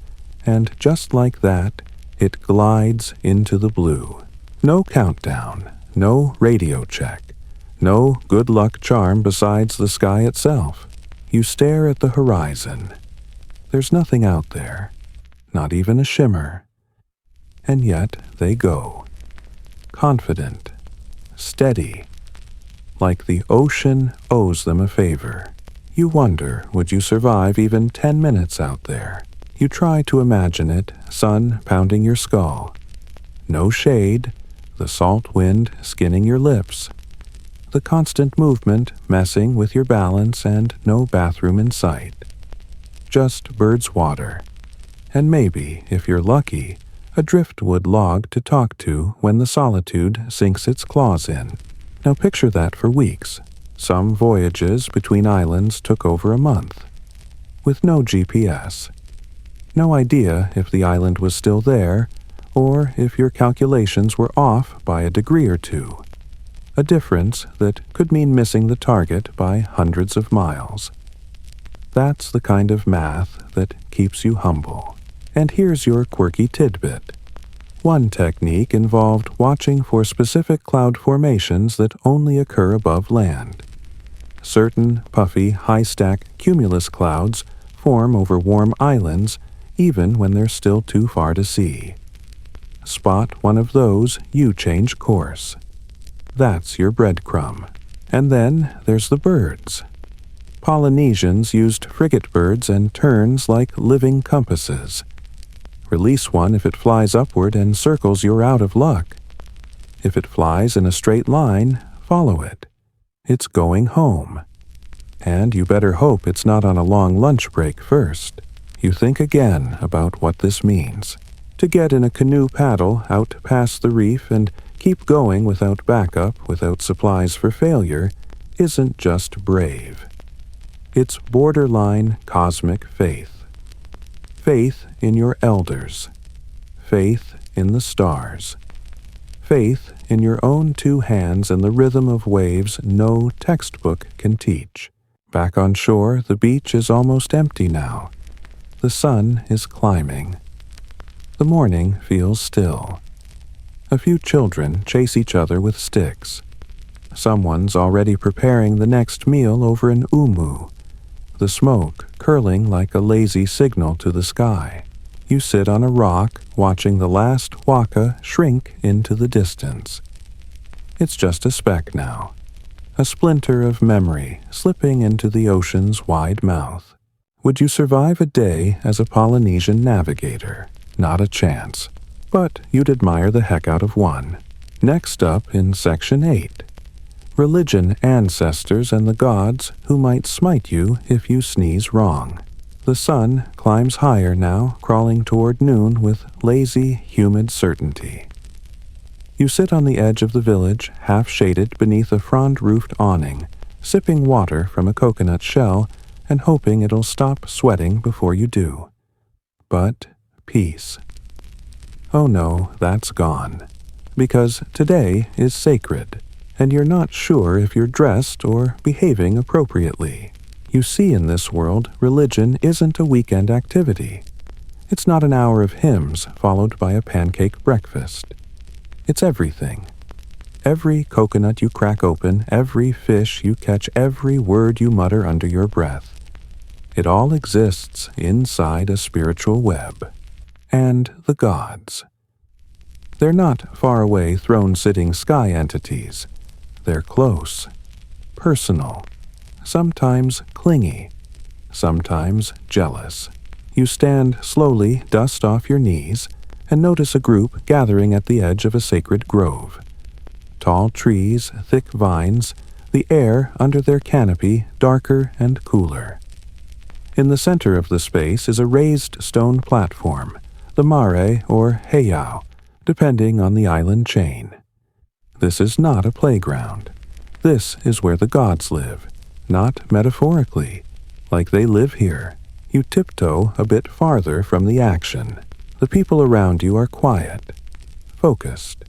and just like that, it glides into the blue. No countdown, no radio check, no good luck charm besides the sky itself. You stare at the horizon. There's nothing out there, not even a shimmer. And yet they go, confident, steady, like the ocean owes them a favor. You wonder, would you survive even 10 minutes out there? You try to imagine it, sun pounding your skull. No shade, the salt wind skinning your lips. The constant movement messing with your balance and no bathroom in sight. Just bird's water. And maybe, if you're lucky, a driftwood log to talk to when the solitude sinks its claws in. Now picture that for weeks. Some voyages between islands took over a month. With no GPS. No idea if the island was still there, or if your calculations were off by a degree or two. A difference that could mean missing the target by hundreds of miles. That's the kind of math that keeps you humble. And here's your quirky tidbit. One technique involved watching for specific cloud formations that only occur above land. Certain puffy, high-stack cumulus clouds form over warm islands even when they're still too far to see. Spot one of those, you change course. That's your breadcrumb. And then there's the birds. Polynesians used frigate birds and terns like living compasses. Release one if it flies upward and circles you're out of luck. If it flies in a straight line, follow it. It's going home. And you better hope it's not on a long lunch break first. You think again about what this means. To get in a canoe paddle out past the reef and keep going without backup, without supplies for failure, isn't just brave. It's borderline cosmic faith. Faith in your elders. Faith in the stars. Faith in your own two hands and the rhythm of waves no textbook can teach. Back on shore, the beach is almost empty now. The sun is climbing. The morning feels still. A few children chase each other with sticks. Someone's already preparing the next meal over an umu, the smoke curling like a lazy signal to the sky. You sit on a rock watching the last waka shrink into the distance. It's just a speck now, a splinter of memory slipping into the ocean's wide mouth. Would you survive a day as a Polynesian navigator? Not a chance. But you'd admire the heck out of one. Next up in Section 8. Religion, ancestors, and the gods who might smite you if you sneeze wrong. The sun climbs higher now, crawling toward noon with lazy, humid certainty. You sit on the edge of the village, half-shaded beneath a frond-roofed awning, sipping water from a coconut shell and hoping it'll stop sweating before you do. But peace. Oh no, that's gone. Because today is sacred, and you're not sure if you're dressed or behaving appropriately. You see, in this world, religion isn't a weekend activity. It's not an hour of hymns followed by a pancake breakfast. It's everything. Every coconut you crack open, every fish you catch, every word you mutter under your breath. It all exists inside a spiritual web. And the gods. They're not far-away, throne-sitting sky entities. They're close, personal, sometimes clingy, sometimes jealous. You stand slowly, dust off your knees, and notice a group gathering at the edge of a sacred grove. Tall trees, thick vines, the air under their canopy darker and cooler. In the center of the space is a raised stone platform, the mare or heiau, depending on the island chain. This is not a playground. This is where the gods live, not metaphorically, like they live here. You tiptoe a bit farther from the action. The people around you are quiet, focused.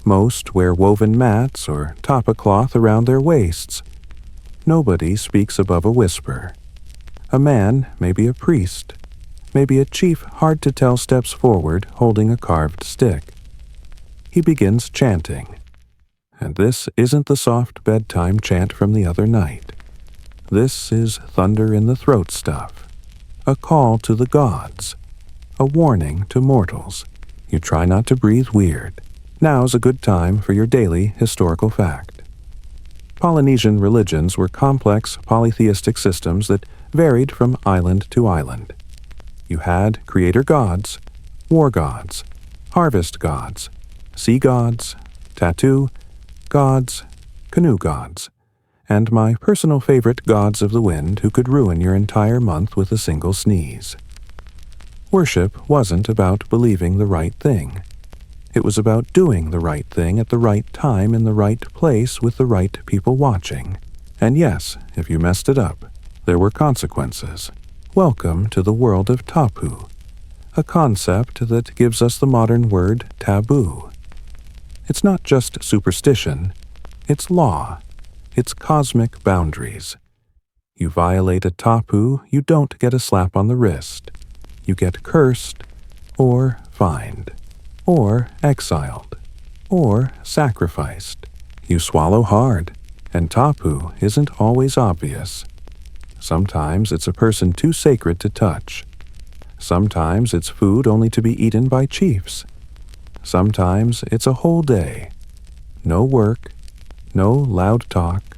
Most wear woven mats or tapa cloth around their waists. Nobody speaks above a whisper. A man, maybe a priest, maybe a chief hard-to-tell steps forward holding a carved stick. He begins chanting. And this isn't the soft bedtime chant from the other night. This is thunder-in-the-throat stuff. A call to the gods. A warning to mortals. You try not to breathe weird. Now's a good time for your daily historical fact. Polynesian religions were complex polytheistic systems that varied from island to island. You had creator gods, war gods, harvest gods, sea gods, tattoo gods, canoe gods, and my personal favorite gods of the wind who could ruin your entire month with a single sneeze. Worship wasn't about believing the right thing. It was about doing the right thing at the right time in the right place with the right people watching. And yes, if you messed it up, there were consequences. Welcome to the world of tapu, a concept that gives us the modern word taboo. It's not just superstition, it's law, it's cosmic boundaries. You violate a tapu, you don't get a slap on the wrist. You get cursed, or fined, or exiled, or sacrificed. You swallow hard, and tapu isn't always obvious. Sometimes it's a person too sacred to touch. Sometimes it's food only to be eaten by chiefs. Sometimes it's a whole day. No work, no loud talk,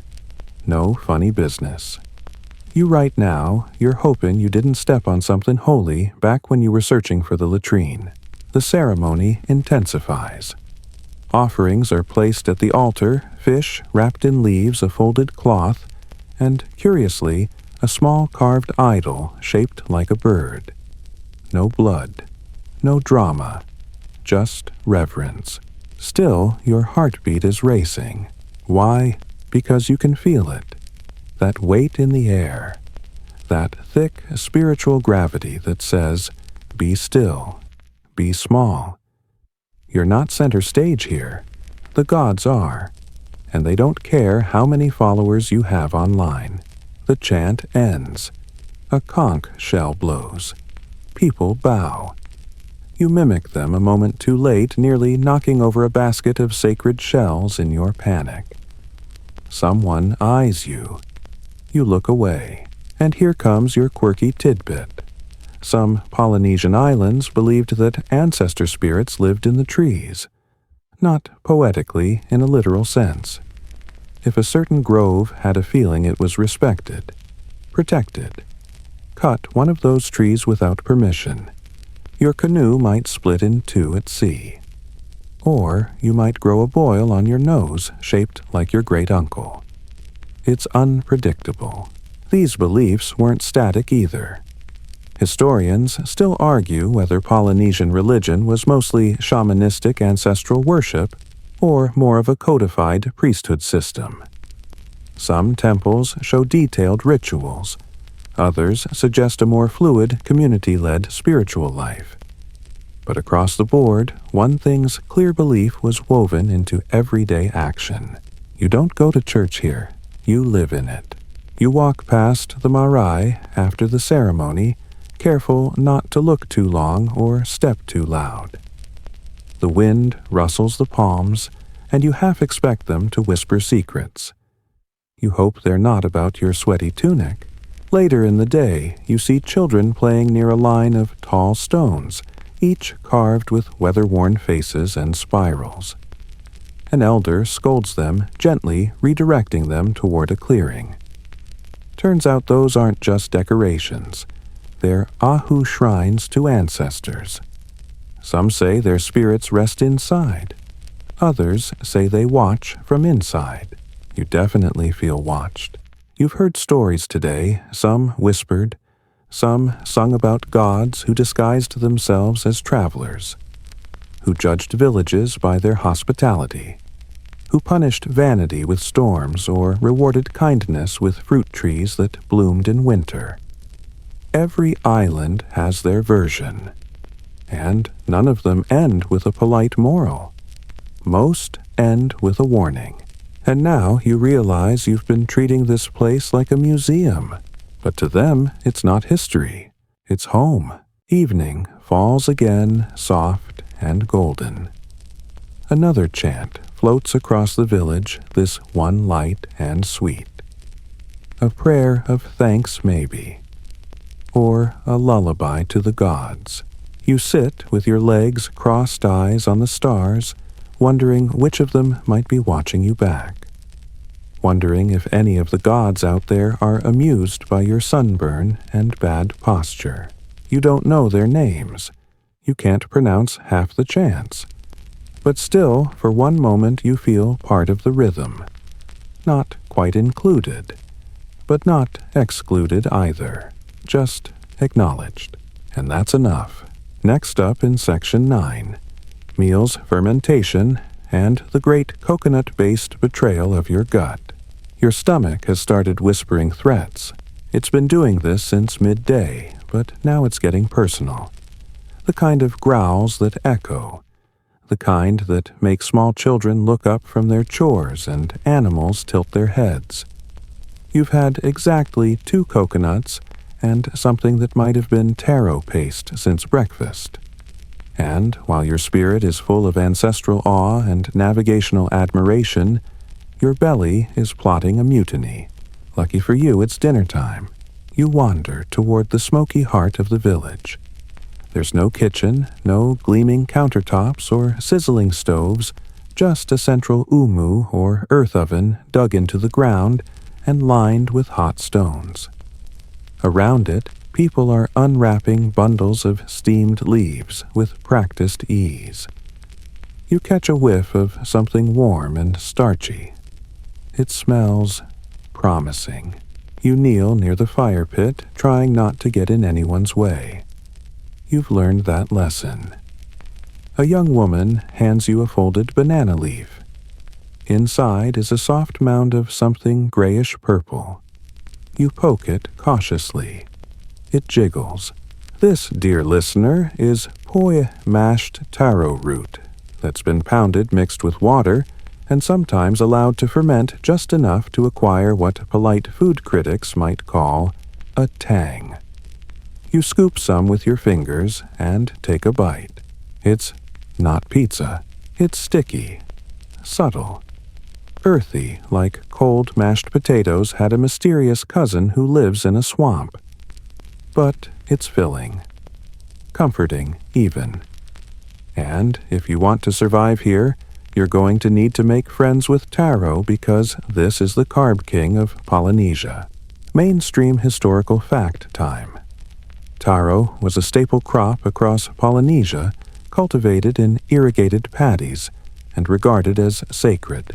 no funny business. You right now, you're hoping you didn't step on something holy back when you were searching for the latrine. The ceremony intensifies. Offerings are placed at the altar, fish wrapped in leaves of folded cloth, and, curiously, a small carved idol shaped like a bird. No blood, no drama, just reverence. Still, your heartbeat is racing. Why? Because you can feel it. That weight in the air. That thick spiritual gravity that says, be still, be small. You're not center stage here. The gods are. And they don't care how many followers you have online. The chant ends. A conch shell blows. People bow. You mimic them a moment too late, nearly knocking over a basket of sacred shells in your panic. Someone eyes you. You look away, and here comes your quirky tidbit. Some Polynesian islands believed that ancestor spirits lived in the trees. Not poetically, in a literal sense. If a certain grove had a feeling it was respected, protected, cut one of those trees without permission. Your canoe might split in two at sea. Or you might grow a boil on your nose shaped like your great-uncle. It's unpredictable. These beliefs weren't static either. Historians still argue whether Polynesian religion was mostly shamanistic ancestral worship or more of a codified priesthood system. Some temples show detailed rituals. Others suggest a more fluid, community-led spiritual life. But across the board, one thing's clear belief was woven into everyday action. You don't go to church here. You live in it. You walk past the marae after the ceremony, careful not to look too long or step too loud. The wind rustles the palms, and you half expect them to whisper secrets. You hope they're not about your sweaty tunic. Later in the day, you see children playing near a line of tall stones, each carved with weather-worn faces and spirals. An elder scolds them, gently redirecting them toward a clearing. Turns out those aren't just decorations. They're ahu shrines to ancestors. Some say their spirits rest inside. Others say they watch from inside. You definitely feel watched. You've heard stories today, some whispered, some sung about gods who disguised themselves as travelers, who judged villages by their hospitality, who punished vanity with storms or rewarded kindness with fruit trees that bloomed in winter. Every island has their version, and none of them end with a polite moral. Most end with a warning. And now you realize you've been treating this place like a museum. But to them, it's not history. It's home. Evening falls again, soft and golden. Another chant floats across the village, this one light and sweet. A prayer of thanks, maybe. Or a lullaby to the gods. You sit with your legs crossed, eyes on the stars, wondering which of them might be watching you back. Wondering if any of the gods out there are amused by your sunburn and bad posture. You don't know their names. You can't pronounce half the chants. But still, for one moment you feel part of the rhythm. Not quite included, but not excluded either. Just acknowledged. And that's enough. Next up in Section 9. Meals, fermentation, and the great coconut-based betrayal of your gut. Your stomach has started whispering threats. It's been doing this since midday, but now it's getting personal. The kind of growls that echo. The kind that make small children look up from their chores and animals tilt their heads. You've had exactly 2 coconuts and something that might have been taro paste since breakfast. And while your spirit is full of ancestral awe and navigational admiration, your belly is plotting a mutiny. Lucky for you, it's dinner time. You wander toward the smoky heart of the village. There's no kitchen, no gleaming countertops or sizzling stoves, just a central umu or earth oven dug into the ground and lined with hot stones. Around it, people are unwrapping bundles of steamed leaves with practiced ease. You catch a whiff of something warm and starchy. It smells promising. You kneel near the fire pit, trying not to get in anyone's way. You've learned that lesson. A young woman hands you a folded banana leaf. Inside is a soft mound of something grayish-purple. You poke it cautiously. It jiggles. This, dear listener, is poi mashed taro root that's been pounded mixed with water and sometimes allowed to ferment just enough to acquire what polite food critics might call a tang. You scoop some with your fingers and take a bite. It's not pizza. It's sticky, subtle, earthy, like cold mashed potatoes had a mysterious cousin who lives in a swamp. But it's filling, comforting even. And if you want to survive here, you're going to need to make friends with taro because this is the carb king of Polynesia. Mainstream historical fact time. Taro was a staple crop across Polynesia, cultivated in irrigated paddies and regarded as sacred.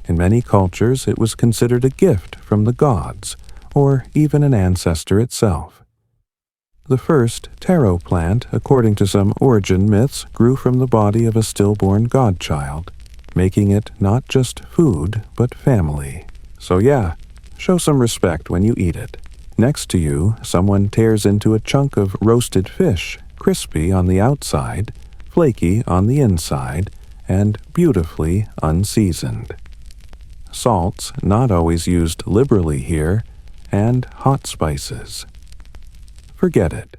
In many cultures, it was considered a gift from the gods, or even an ancestor itself. The first taro plant, according to some origin myths, grew from the body of a stillborn godchild, making it not just food, but family. So yeah, show some respect when you eat it. Next to you, someone tears into a chunk of roasted fish, crispy on the outside, flaky on the inside, and beautifully unseasoned. Salts not always used liberally here, and hot spices. Forget it.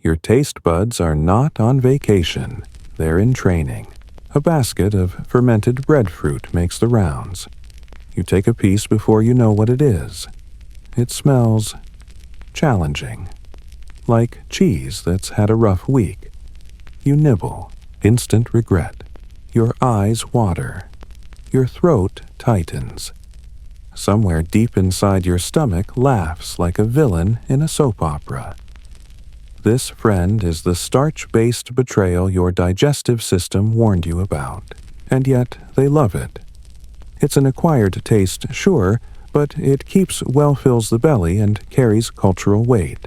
Your taste buds are not on vacation. They're in training. A basket of fermented breadfruit makes the rounds. You take a piece before you know what it is. It smells challenging, like cheese that's had a rough week. You nibble, instant regret. Your eyes water. Your throat tightens. Somewhere deep inside your stomach laughs like a villain in a soap opera. This, friend, is the starch-based betrayal your digestive system warned you about, and yet they love it. It's an acquired taste, sure, but it fills the belly and carries cultural weight.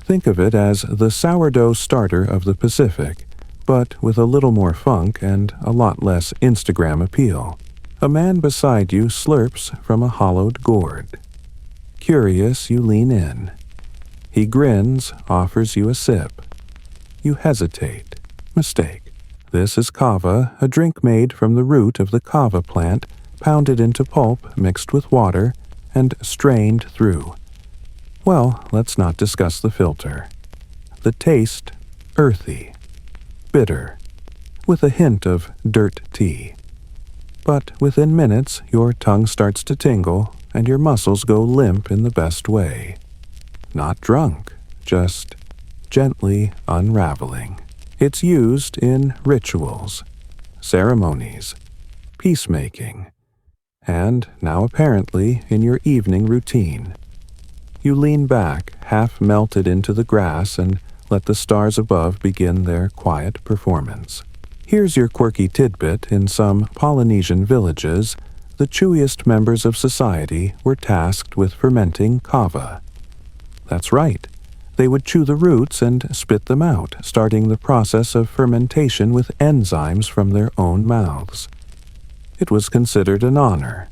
Think of it as the sourdough starter of the Pacific, but with a little more funk and a lot less Instagram appeal. A man beside you slurps from a hollowed gourd. Curious, you lean in. He grins, offers you a sip. You hesitate. Mistake. This is kava, a drink made from the root of the kava plant, pounded into pulp, mixed with water, and strained through. Well, let's not discuss the filter. The taste, earthy, bitter, with a hint of dirt tea. But within minutes, your tongue starts to tingle, and your muscles go limp in the best way. Not drunk, just gently unraveling. It's used in rituals, ceremonies, peacemaking, and now apparently in your evening routine. You lean back, half melted into the grass, and let the stars above begin their quiet performance. Here's your quirky tidbit. In some Polynesian villages, the chewiest members of society were tasked with fermenting kava. That's right. They would chew the roots and spit them out, starting the process of fermentation with enzymes from their own mouths. It was considered an honor,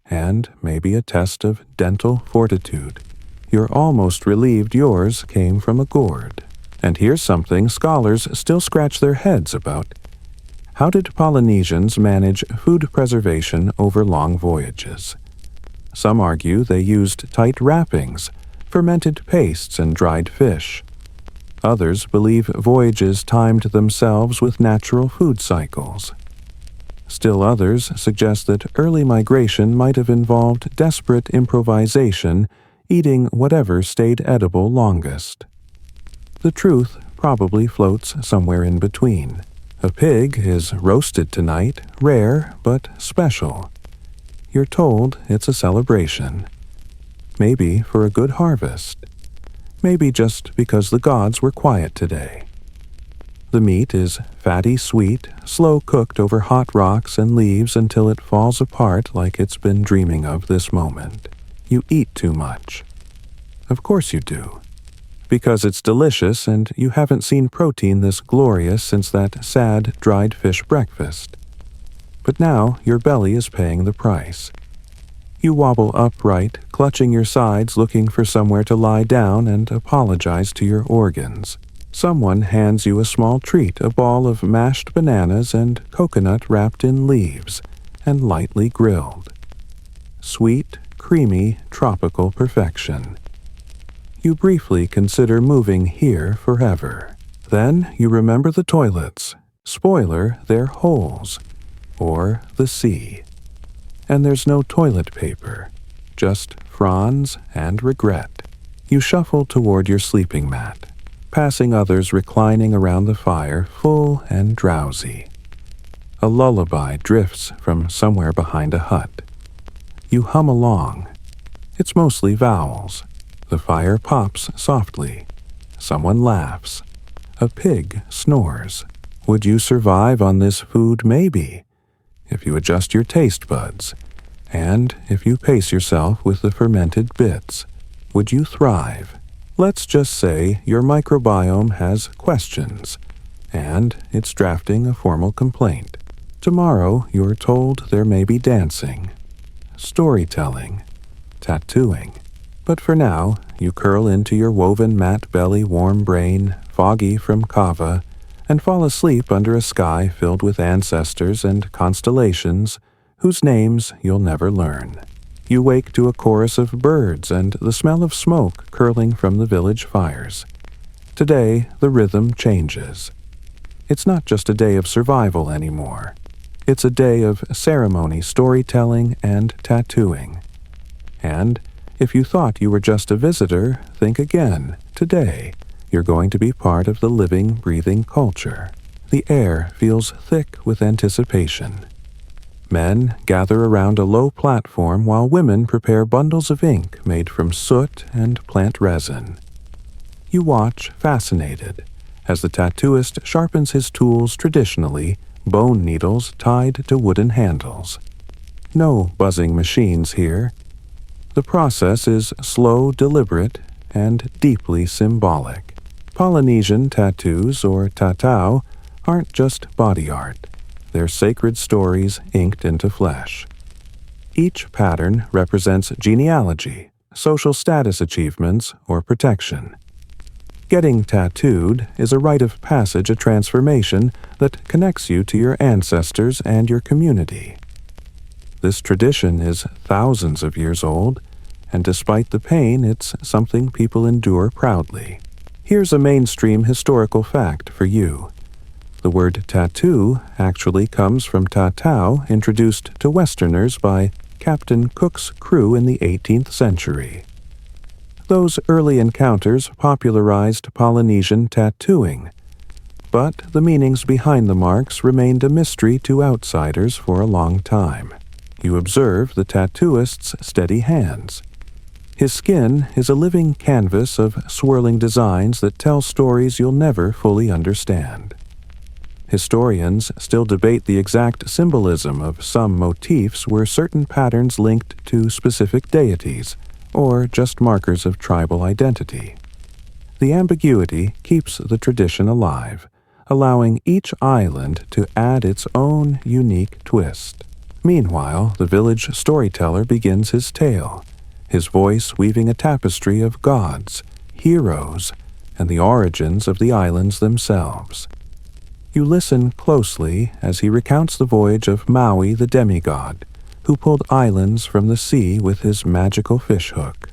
and maybe a test of dental fortitude. You're almost relieved yours came from a gourd. And here's something scholars still scratch their heads about. How did Polynesians manage food preservation over long voyages? Some argue they used tight wrappings, fermented pastes, and dried fish. Others believe voyages timed themselves with natural food cycles. Still others suggest that early migration might have involved desperate improvisation, eating whatever stayed edible longest. The truth probably floats somewhere in between. A pig is roasted tonight, rare but special. You're told it's a celebration. Maybe for a good harvest. Maybe just because the gods were quiet today. The meat is fatty sweet, slow cooked over hot rocks and leaves until it falls apart like it's been dreaming of this moment. You eat too much. Of course you do. Because it's delicious and you haven't seen protein this glorious since that sad dried fish breakfast. But now your belly is paying the price. You wobble upright, clutching your sides looking for somewhere to lie down and apologize to your organs. Someone hands you a small treat, a ball of mashed bananas and coconut wrapped in leaves and lightly grilled. Sweet, creamy, tropical perfection. You briefly consider moving here forever. Then you remember the toilets. Spoiler, they're holes. Or the sea. And there's no toilet paper. Just fronds and regret. You shuffle toward your sleeping mat, passing others reclining around the fire, full and drowsy. A lullaby drifts from somewhere behind a hut. You hum along. It's mostly vowels. The fire pops softly. Someone laughs. A pig snores. Would you survive on this food? Maybe. If you adjust your taste buds, and if you pace yourself with the fermented bits, would you thrive? Let's just say your microbiome has questions, and it's drafting a formal complaint. Tomorrow you're told there may be dancing, storytelling, tattooing. But for now, you curl into your woven mat belly warm brain, foggy from kava, and fall asleep under a sky filled with ancestors and constellations whose names you'll never learn. You wake to a chorus of birds and the smell of smoke curling from the village fires. Today, the rhythm changes. It's not just a day of survival anymore. It's a day of ceremony, storytelling, and tattooing. And if you thought you were just a visitor, think again. Today, you're going to be part of the living, breathing culture. The air feels thick with anticipation. Men gather around a low platform while women prepare bundles of ink made from soot and plant resin. You watch, fascinated, as the tattooist sharpens his tools traditionally, bone needles tied to wooden handles. No buzzing machines here. The process is slow, deliberate, and deeply symbolic. Polynesian tattoos, or tatau, aren't just body art. They're sacred stories inked into flesh. Each pattern represents genealogy, social status achievements, or protection. Getting tattooed is a rite of passage, a transformation that connects you to your ancestors and your community. This tradition is thousands of years old, and despite the pain, it's something people endure proudly. Here's a mainstream historical fact for you. The word tattoo actually comes from tatau, introduced to Westerners by Captain Cook's crew in the 18th century. Those early encounters popularized Polynesian tattooing, but the meanings behind the marks remained a mystery to outsiders for a long time. You observe the tattooist's steady hands. His skin is a living canvas of swirling designs that tell stories you'll never fully understand. Historians still debate the exact symbolism of some motifs. Were certain patterns linked to specific deities, or just markers of tribal identity. The ambiguity keeps the tradition alive, allowing each island to add its own unique twist. Meanwhile, the village storyteller begins his tale, his voice weaving a tapestry of gods, heroes, and the origins of the islands themselves. You listen closely as he recounts the voyage of Maui the demigod, who pulled islands from the sea with his magical fishhook.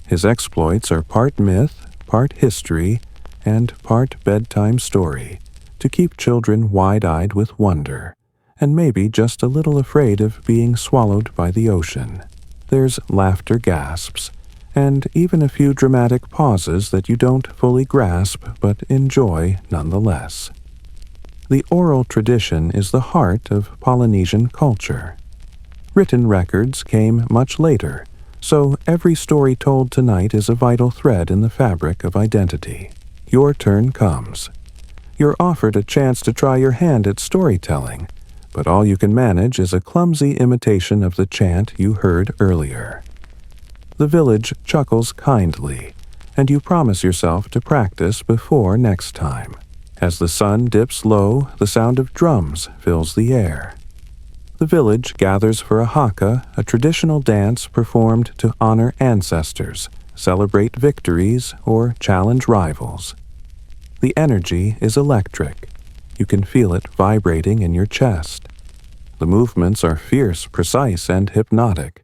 His exploits are part myth, part history, and part bedtime story, to keep children wide-eyed with wonder, and maybe just a little afraid of being swallowed by the ocean. There's laughter gasps, and even a few dramatic pauses that you don't fully grasp but enjoy nonetheless. The oral tradition is the heart of Polynesian culture. Written records came much later, so every story told tonight is a vital thread in the fabric of identity. Your turn comes. You're offered a chance to try your hand at storytelling, but all you can manage is a clumsy imitation of the chant you heard earlier. The village chuckles kindly, and you promise yourself to practice before next time. As the sun dips low, the sound of drums fills the air. The village gathers for a haka, a traditional dance performed to honor ancestors, celebrate victories, or challenge rivals. The energy is electric. You can feel it vibrating in your chest. The movements are fierce, precise, and hypnotic.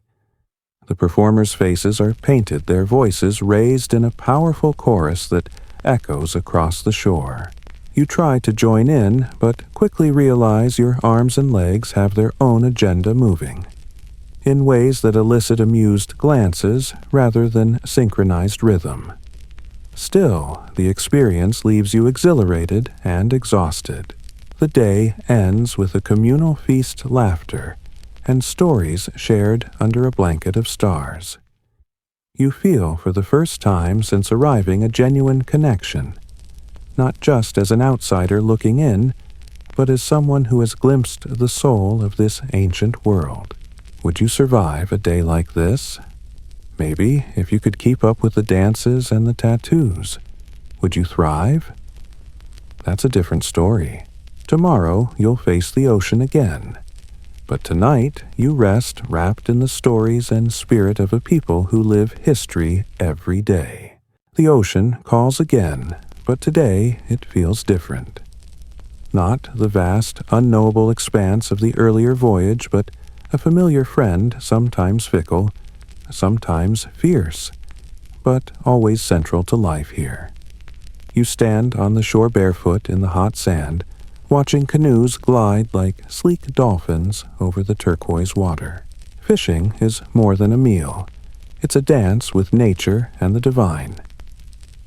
The performers' faces are painted, their voices raised in a powerful chorus that echoes across the shore. You try to join in, but quickly realize your arms and legs have their own agenda moving, in ways that elicit amused glances rather than synchronized rhythm. Still, the experience leaves you exhilarated and exhausted. The day ends with a communal feast laughter and stories shared under a blanket of stars. You feel for the first time since arriving a genuine connection, not just as an outsider looking in, but as someone who has glimpsed the soul of this ancient world. Would you survive a day like this? Maybe if you could keep up with the dances and the tattoos. Would you thrive? That's a different story. Tomorrow you'll face the ocean again. But tonight you rest wrapped in the stories and spirit of a people who live history every day. The ocean calls again, but today it feels different. Not the vast, unknowable expanse of the earlier voyage, but a familiar friend, sometimes fickle, sometimes fierce, but always central to life here. You stand on the shore barefoot in the hot sand, watching canoes glide like sleek dolphins over the turquoise water. Fishing is more than a meal. It's a dance with nature and the divine.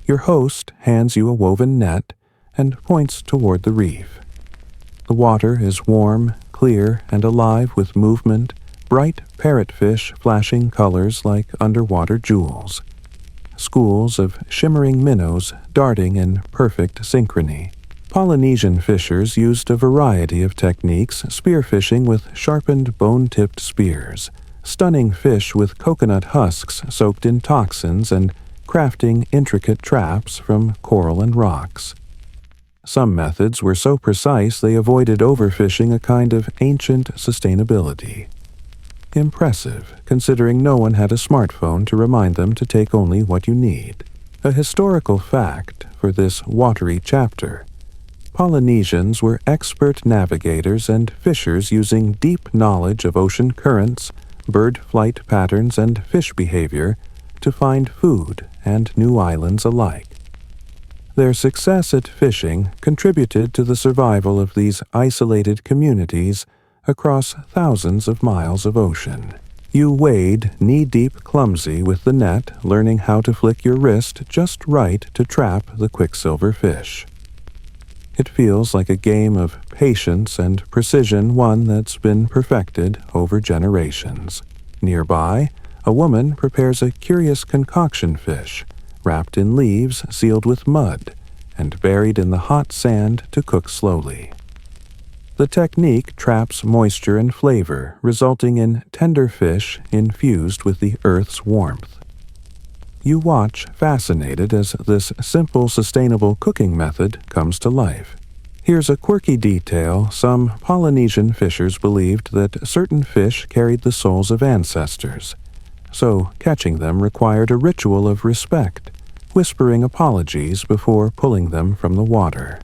Your host hands you a woven net and points toward the reef. The water is warm, clear, and alive with movement, bright parrotfish flashing colors like underwater jewels. Schools of shimmering minnows darting in perfect synchrony. Polynesian fishers used a variety of techniques, spearfishing with sharpened bone-tipped spears, stunning fish with coconut husks soaked in toxins, and crafting intricate traps from coral and rocks. Some methods were so precise they avoided overfishing, a kind of ancient sustainability. Impressive, considering no one had a smartphone to remind them to take only what you need. A historical fact for this watery chapter: Polynesians were expert navigators and fishers using deep knowledge of ocean currents, bird flight patterns, and fish behavior to find food and new islands alike. Their success at fishing contributed to the survival of these isolated communities across thousands of miles of ocean. You wade knee-deep clumsy with the net, learning how to flick your wrist just right to trap the quicksilver fish. It feels like a game of patience and precision, one that's been perfected over generations. Nearby, a woman prepares a curious concoction fish, wrapped in leaves sealed with mud, and buried in the hot sand to cook slowly. The technique traps moisture and flavor, resulting in tender fish infused with the earth's warmth. You watch fascinated as this simple, sustainable cooking method comes to life. Here's a quirky detail: some Polynesian fishers believed that certain fish carried the souls of ancestors, so catching them required a ritual of respect, whispering apologies before pulling them from the water.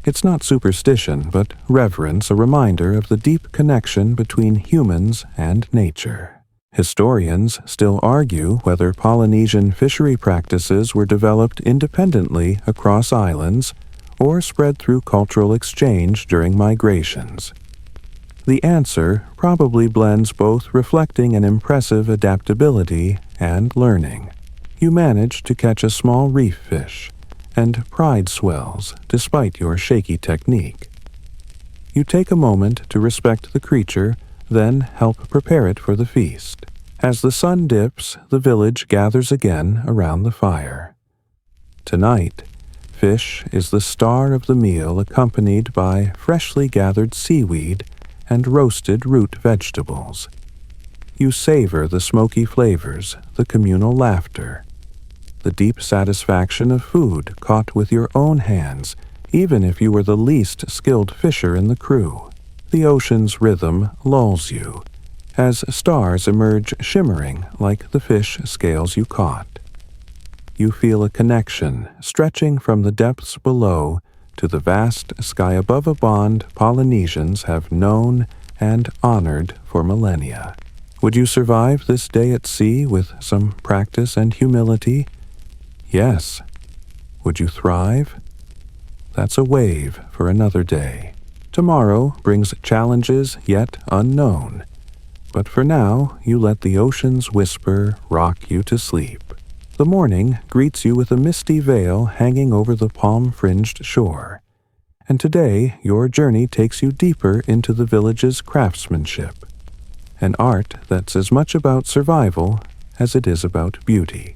It's not superstition, but reverence, a reminder of the deep connection between humans and nature. Historians still argue whether Polynesian fishery practices were developed independently across islands or spread through cultural exchange during migrations. The answer probably blends both, reflecting an impressive adaptability and learning. You manage to catch a small reef fish, and pride swells despite your shaky technique. You take a moment to respect the creature, then help prepare it for the feast. As the sun dips, the village gathers again around the fire. Tonight, fish is the star of the meal, accompanied by freshly gathered seaweed and roasted root vegetables. You savor the smoky flavors, the communal laughter, the deep satisfaction of food caught with your own hands, even if you were the least skilled fisher in the crew. The ocean's rhythm lulls you, as stars emerge shimmering like the fish scales you caught. You feel a connection stretching from the depths below to the vast sky above, a bond Polynesians have known and honored for millennia. Would you survive this day at sea with some practice and humility? Yes. Would you thrive? That's a wave for another day. Tomorrow brings challenges yet unknown. But for now, you let the ocean's whisper rock you to sleep. The morning greets you with a misty veil hanging over the palm-fringed shore. And today, your journey takes you deeper into the village's craftsmanship, an art that's as much about survival as it is about beauty.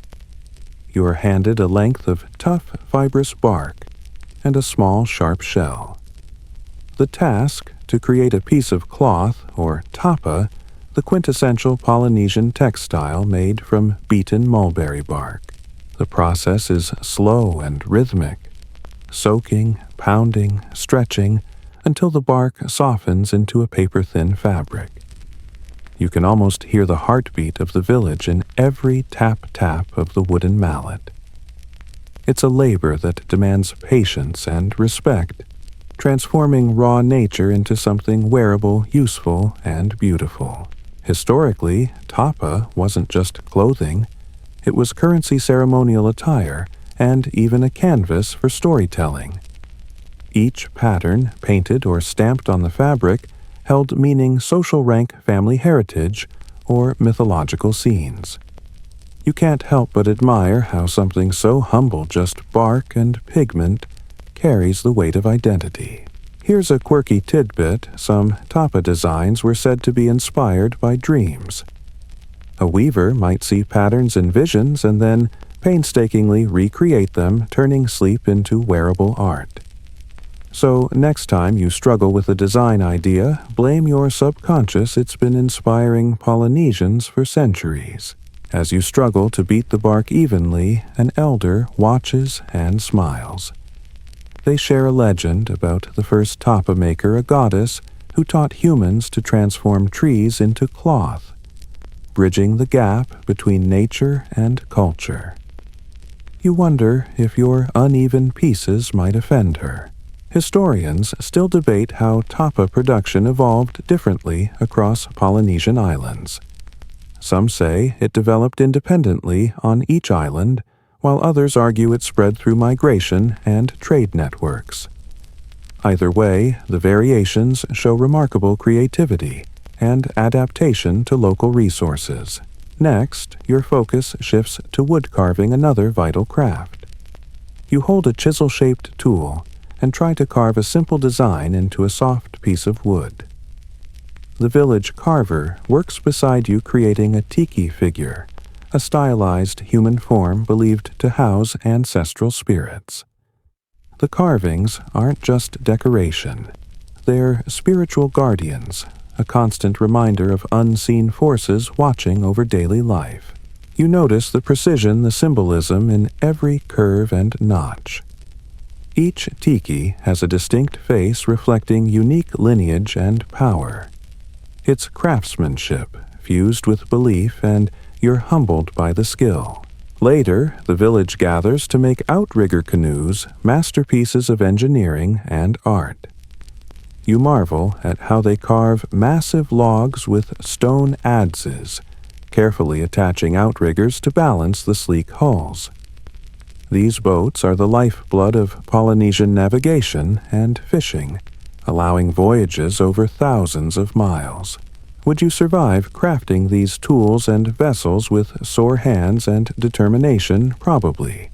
You are handed a length of tough, fibrous bark and a small, sharp shell. The task, to create a piece of cloth, or tapa, the quintessential Polynesian textile made from beaten mulberry bark. The process is slow and rhythmic, soaking, pounding, stretching, until the bark softens into a paper-thin fabric. You can almost hear the heartbeat of the village in every tap-tap of the wooden mallet. It's a labor that demands patience and respect, transforming raw nature into something wearable, useful, and beautiful. Historically, tapa wasn't just clothing. It was currency, ceremonial attire, and even a canvas for storytelling. Each pattern, painted or stamped on the fabric, held meaning, social rank, family heritage, or mythological scenes. You can't help but admire how something so humble, just bark and pigment, carries the weight of identity. Here's a quirky tidbit: some tapa designs were said to be inspired by dreams. A weaver might see patterns in visions and then painstakingly recreate them, turning sleep into wearable art. So next time you struggle with a design idea, blame your subconscious. It's been inspiring Polynesians for centuries. As you struggle to beat the bark evenly, an elder watches and smiles. They share a legend about the first tapa maker, a goddess who taught humans to transform trees into cloth, bridging the gap between nature and culture. You wonder if your uneven pieces might offend her. Historians still debate how tapa production evolved differently across Polynesian islands. Some say it developed independently on each island, while others argue it spread through migration and trade networks. Either way, the variations show remarkable creativity and adaptation to local resources. Next, your focus shifts to wood carving, another vital craft. You hold a chisel-shaped tool and try to carve a simple design into a soft piece of wood. The village carver works beside you, creating a tiki figure, a stylized human form believed to house ancestral spirits. The carvings aren't just decoration. They're spiritual guardians, a constant reminder of unseen forces watching over daily life. You notice the precision, the symbolism in every curve and notch. Each tiki has a distinct face reflecting unique lineage and power. It's craftsmanship fused with belief, and you're humbled by the skill. Later, the village gathers to make outrigger canoes, masterpieces of engineering and art. You marvel at how they carve massive logs with stone adzes, carefully attaching outriggers to balance the sleek hulls. These boats are the lifeblood of Polynesian navigation and fishing, allowing voyages over thousands of miles. Would you survive crafting these tools and vessels with sore hands and determination? Probably.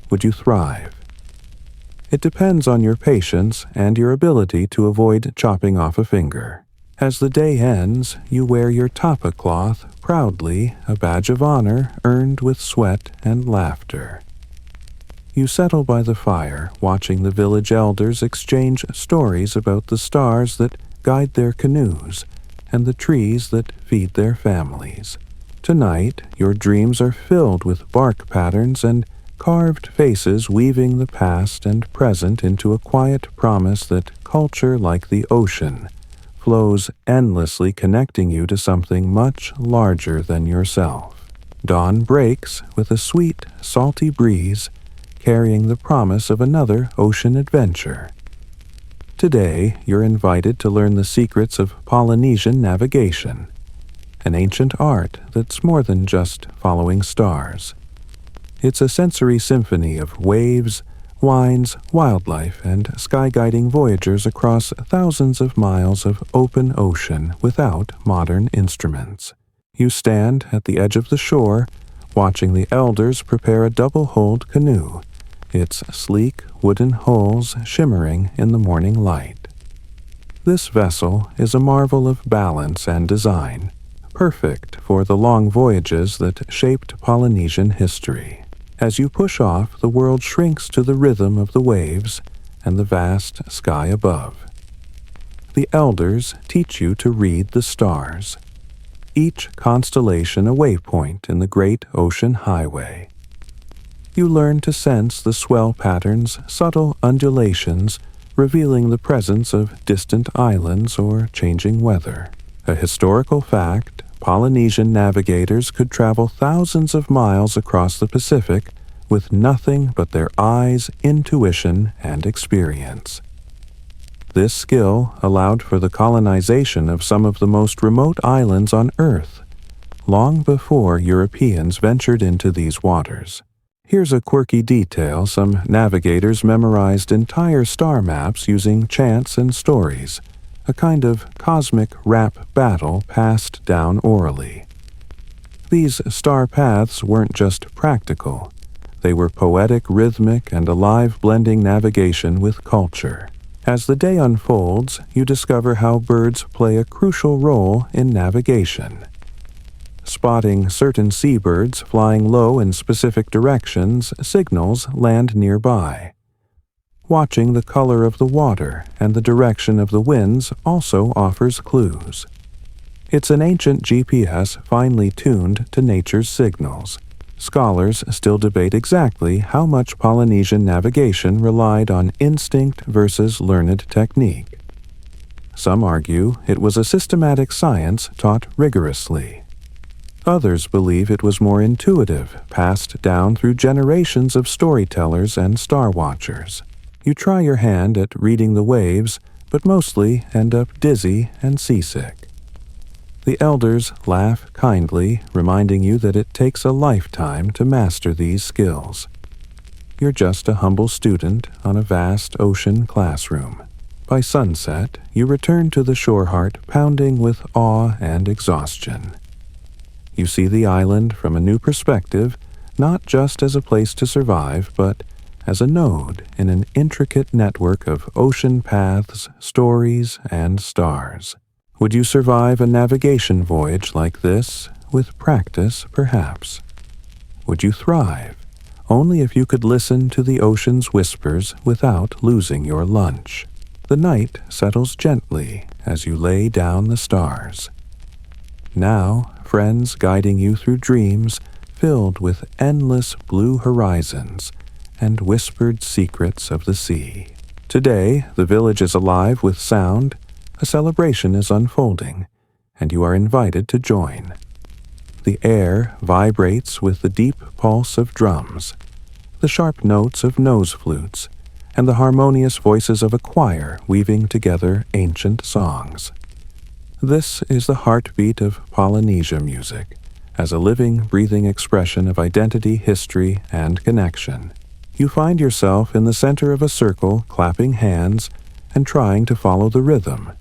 Would you thrive? It depends on your patience and your ability to avoid chopping off a finger. As the day ends, you wear your tapa cloth proudly, a badge of honor earned with sweat and laughter. You settle by the fire, watching the village elders exchange stories about the stars that guide their canoes and the trees that feed their families. Tonight, your dreams are filled with bark patterns and carved faces weaving the past and present into a quiet promise that culture, like the ocean, flows endlessly, connecting you to something much larger than yourself. Dawn breaks with a sweet, salty breeze, carrying the promise of another ocean adventure. Today, you're invited to learn the secrets of Polynesian navigation, an ancient art that's more than just following stars. It's a sensory symphony of waves, winds, wildlife, and sky-guiding voyagers across thousands of miles of open ocean without modern instruments. You stand at the edge of the shore, watching the elders prepare a double-hulled canoe, its sleek wooden hulls shimmering in the morning light. This vessel is a marvel of balance and design, perfect for the long voyages that shaped Polynesian history. As you push off, the world shrinks to the rhythm of the waves and the vast sky above. The elders teach you to read the stars, each constellation a waypoint in the great ocean highway. You learn to sense the swell patterns, subtle undulations, revealing the presence of distant islands or changing weather. A historical fact, Polynesian navigators could travel thousands of miles across the Pacific with nothing but their eyes, intuition, and experience. This skill allowed for the colonization of some of the most remote islands on Earth, long before Europeans ventured into these waters. Here's a quirky detail: some navigators memorized entire star maps using chants and stories, a kind of cosmic rap battle passed down orally. These star paths weren't just practical. They were poetic, rhythmic, and alive, blending navigation with culture. As the day unfolds, you discover how birds play a crucial role in navigation. Spotting certain seabirds flying low in specific directions signals land nearby. Watching the color of the water and the direction of the winds also offers clues. It's an ancient GPS finely tuned to nature's signals. Scholars still debate exactly how much Polynesian navigation relied on instinct versus learned technique. Some argue it was a systematic science taught rigorously. Others believe it was more intuitive, passed down through generations of storytellers and star watchers. You try your hand at reading the waves, but mostly end up dizzy and seasick. The elders laugh kindly, reminding you that it takes a lifetime to master these skills. You're just a humble student on a vast ocean classroom. By sunset, you return to the shore heart, pounding with awe and exhaustion. You see the island from a new perspective, not just as a place to survive, but as a node in an intricate network of ocean paths, stories, and stars. Would you survive a navigation voyage like this? With practice, perhaps. Would you thrive? Only if you could listen to the ocean's whispers without losing your lunch. The night settles gently as you lay down the stars. Now, friends guiding you through dreams filled with endless blue horizons and whispered secrets of the sea. Today, the village is alive with sound. A celebration is unfolding, and you are invited to join. the air vibrates with the deep pulse of drums, the sharp notes of nose flutes, and the harmonious voices of a choir weaving together ancient songs. This is the heartbeat of Polynesia music, as a living, breathing expression of identity, history, and connection. You find yourself in the center of a circle, clapping hands and trying to follow the rhythm.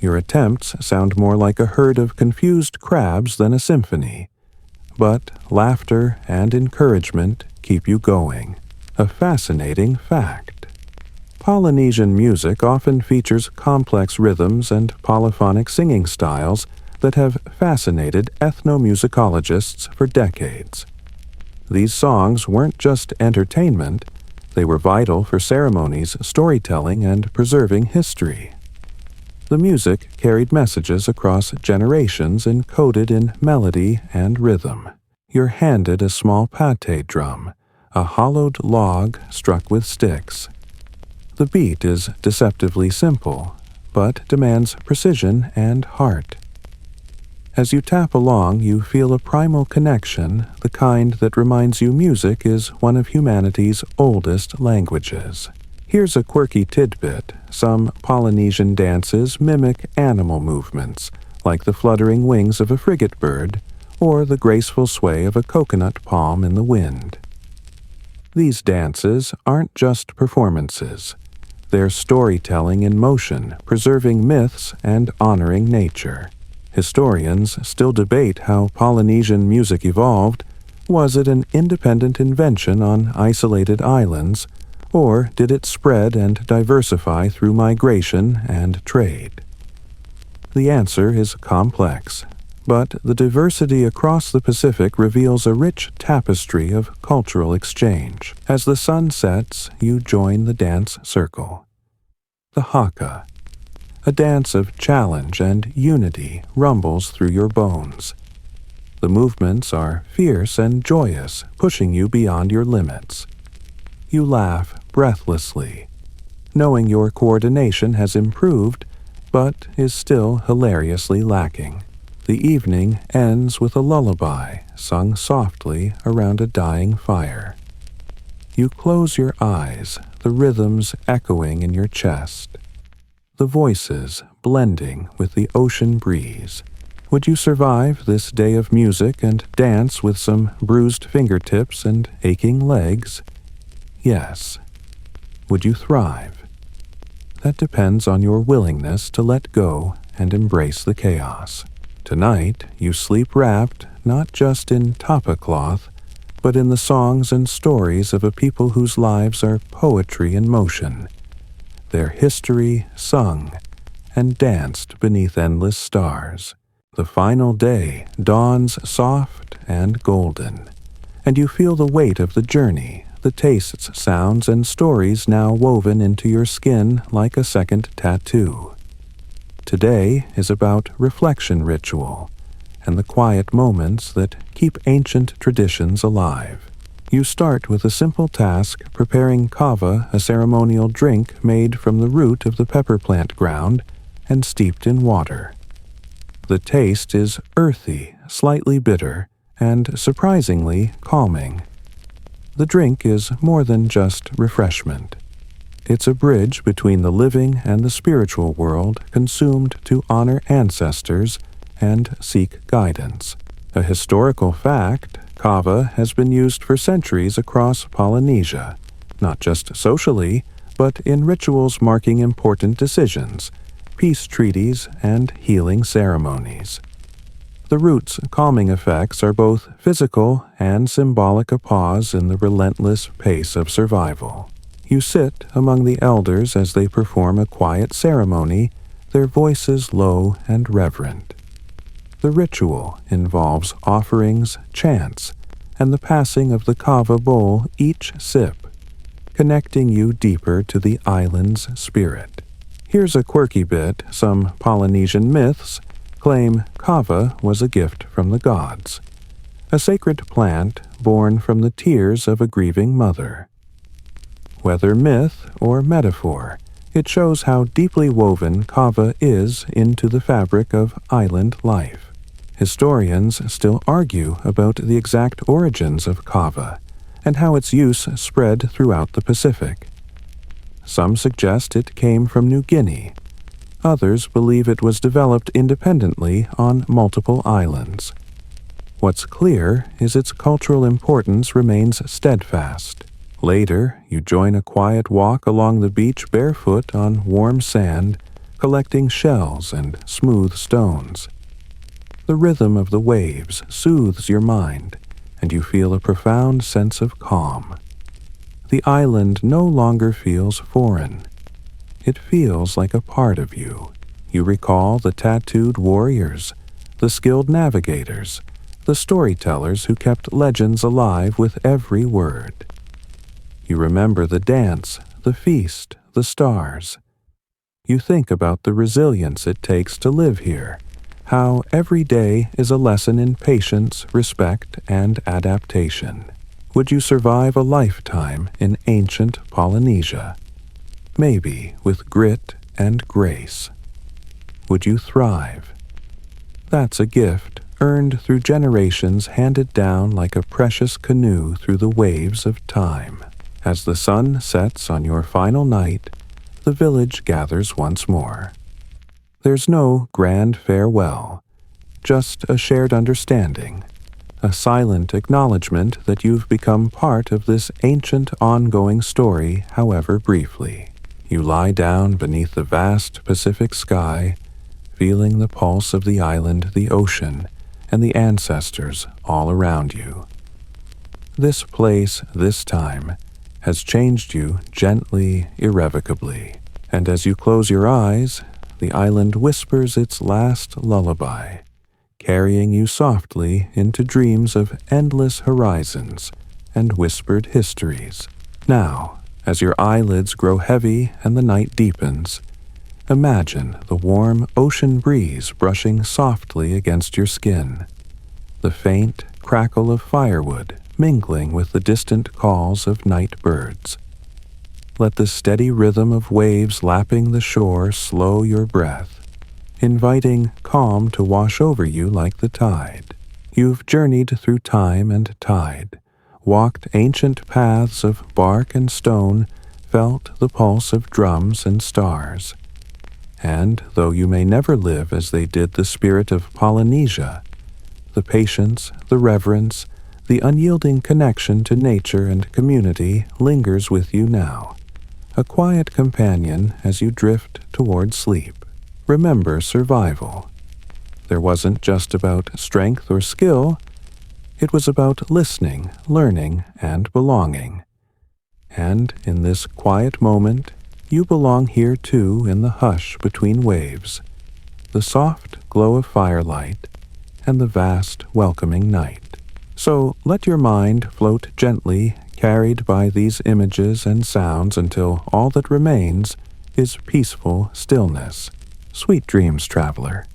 Your attempts sound more like a herd of confused crabs than a symphony, but laughter and encouragement keep you going. A fascinating fact. Polynesian music often features complex rhythms and polyphonic singing styles that have fascinated ethnomusicologists for decades. These songs weren't just entertainment, they were vital for ceremonies, storytelling, and preserving history. The music carried messages across generations encoded in melody and rhythm. You're handed a small pate drum, a hollowed log struck with sticks. The beat is deceptively simple, but demands precision and heart. As you tap along, you feel a primal connection, the kind that reminds you music is one of humanity's oldest languages. Here's a quirky tidbit. Some Polynesian dances mimic animal movements, like the fluttering wings of a frigate bird or the graceful sway of a coconut palm in the wind. These dances aren't just performances. They're storytelling in motion, preserving myths and honoring nature. Historians still debate how Polynesian music evolved. Was it an independent invention on isolated islands, or did it spread and diversify through migration and trade? The answer is complex, but the diversity across the Pacific reveals a rich tapestry of cultural exchange. As the sun sets, you join the dance circle. The haka, a dance of challenge and unity, rumbles through your bones. The movements are fierce and joyous, pushing you beyond your limits. You laugh breathlessly, knowing your coordination has improved, but is still hilariously lacking. The evening ends with a lullaby sung softly around a dying fire. You close your eyes, the rhythms echoing in your chest, the voices blending with the ocean breeze. Would you survive this day of music and dance with some bruised fingertips and aching legs? Yes. Would you thrive? That depends on your willingness to let go and embrace the chaos. Tonight, you sleep wrapped not just in tapa cloth, but in the songs and stories of a people whose lives are poetry in motion, their history sung and danced beneath endless stars. The final day dawns soft and golden, and you feel the weight of the journey, the tastes, sounds, and stories now woven into your skin like a second tattoo. Today is about reflection ritual and the quiet moments that keep ancient traditions alive. You start with a simple task, preparing kava, a ceremonial drink made from the root of the pepper plant ground and steeped in water. The taste is earthy, slightly bitter, and surprisingly calming. The drink is more than just refreshment. It's a bridge between the living and the spiritual world, consumed to honor ancestors and seek guidance. A historical fact, kava has been used for centuries across Polynesia, not just socially, but in rituals marking important decisions, peace treaties, and healing ceremonies. The root's calming effects are both physical and symbolic, a pause in the relentless pace of survival. You sit among the elders as they perform a quiet ceremony, their voices low and reverent. The ritual involves offerings, chants, and the passing of the kava bowl each sip, connecting you deeper to the island's spirit. Here's a quirky bit. Some Polynesian myths claim kava was a gift from the gods, a sacred plant born from the tears of a grieving mother. Whether myth or metaphor, it shows how deeply woven kava is into the fabric of island life. Historians still argue about the exact origins of kava and how its use spread throughout the Pacific. Some suggest it came from New Guinea. Others believe it was developed independently on multiple islands. What's clear is its cultural importance remains steadfast. Later, you join a quiet walk along the beach barefoot on warm sand, collecting shells and smooth stones. The rhythm of the waves soothes your mind, and you feel a profound sense of calm. The island no longer feels foreign. It feels like a part of you. You recall the tattooed warriors, the skilled navigators, the storytellers who kept legends alive with every word. You remember the dance, the feast, the stars. You think about the resilience it takes to live here, how every day is a lesson in patience, respect, and adaptation. Would you survive a lifetime in ancient Polynesia? Maybe with grit and grace. Would you thrive? That's a gift earned through generations, handed down like a precious canoe through the waves of time. As the sun sets on your final night, the village gathers once more. There's no grand farewell, just a shared understanding, a silent acknowledgement that you've become part of this ancient ongoing story, however briefly. You lie down beneath the vast Pacific sky, feeling the pulse of the island, the ocean, and the ancestors all around you. This place, this time, has changed you gently, irrevocably, and as you close your eyes, the island whispers its last lullaby, carrying you softly into dreams of endless horizons and whispered histories. Now, as your eyelids grow heavy and the night deepens, imagine the warm ocean breeze brushing softly against your skin, the faint crackle of firewood mingling with the distant calls of night birds. Let the steady rhythm of waves lapping the shore slow your breath, inviting calm to wash over you like the tide. You've journeyed through time and tide, walked ancient paths of bark and stone, felt the pulse of drums and stars. And though you may never live as they did the spirit of Polynesia, the patience, the reverence, the unyielding connection to nature and community lingers with you now, a quiet companion as you drift toward sleep. Remember survival. There wasn't just about strength or skill, it was about listening, learning, and belonging. And in this quiet moment, you belong here too in the hush between waves, the soft glow of firelight, and the vast welcoming night. So let your mind float gently, carried by these images and sounds until all that remains is peaceful stillness. Sweet dreams, traveler.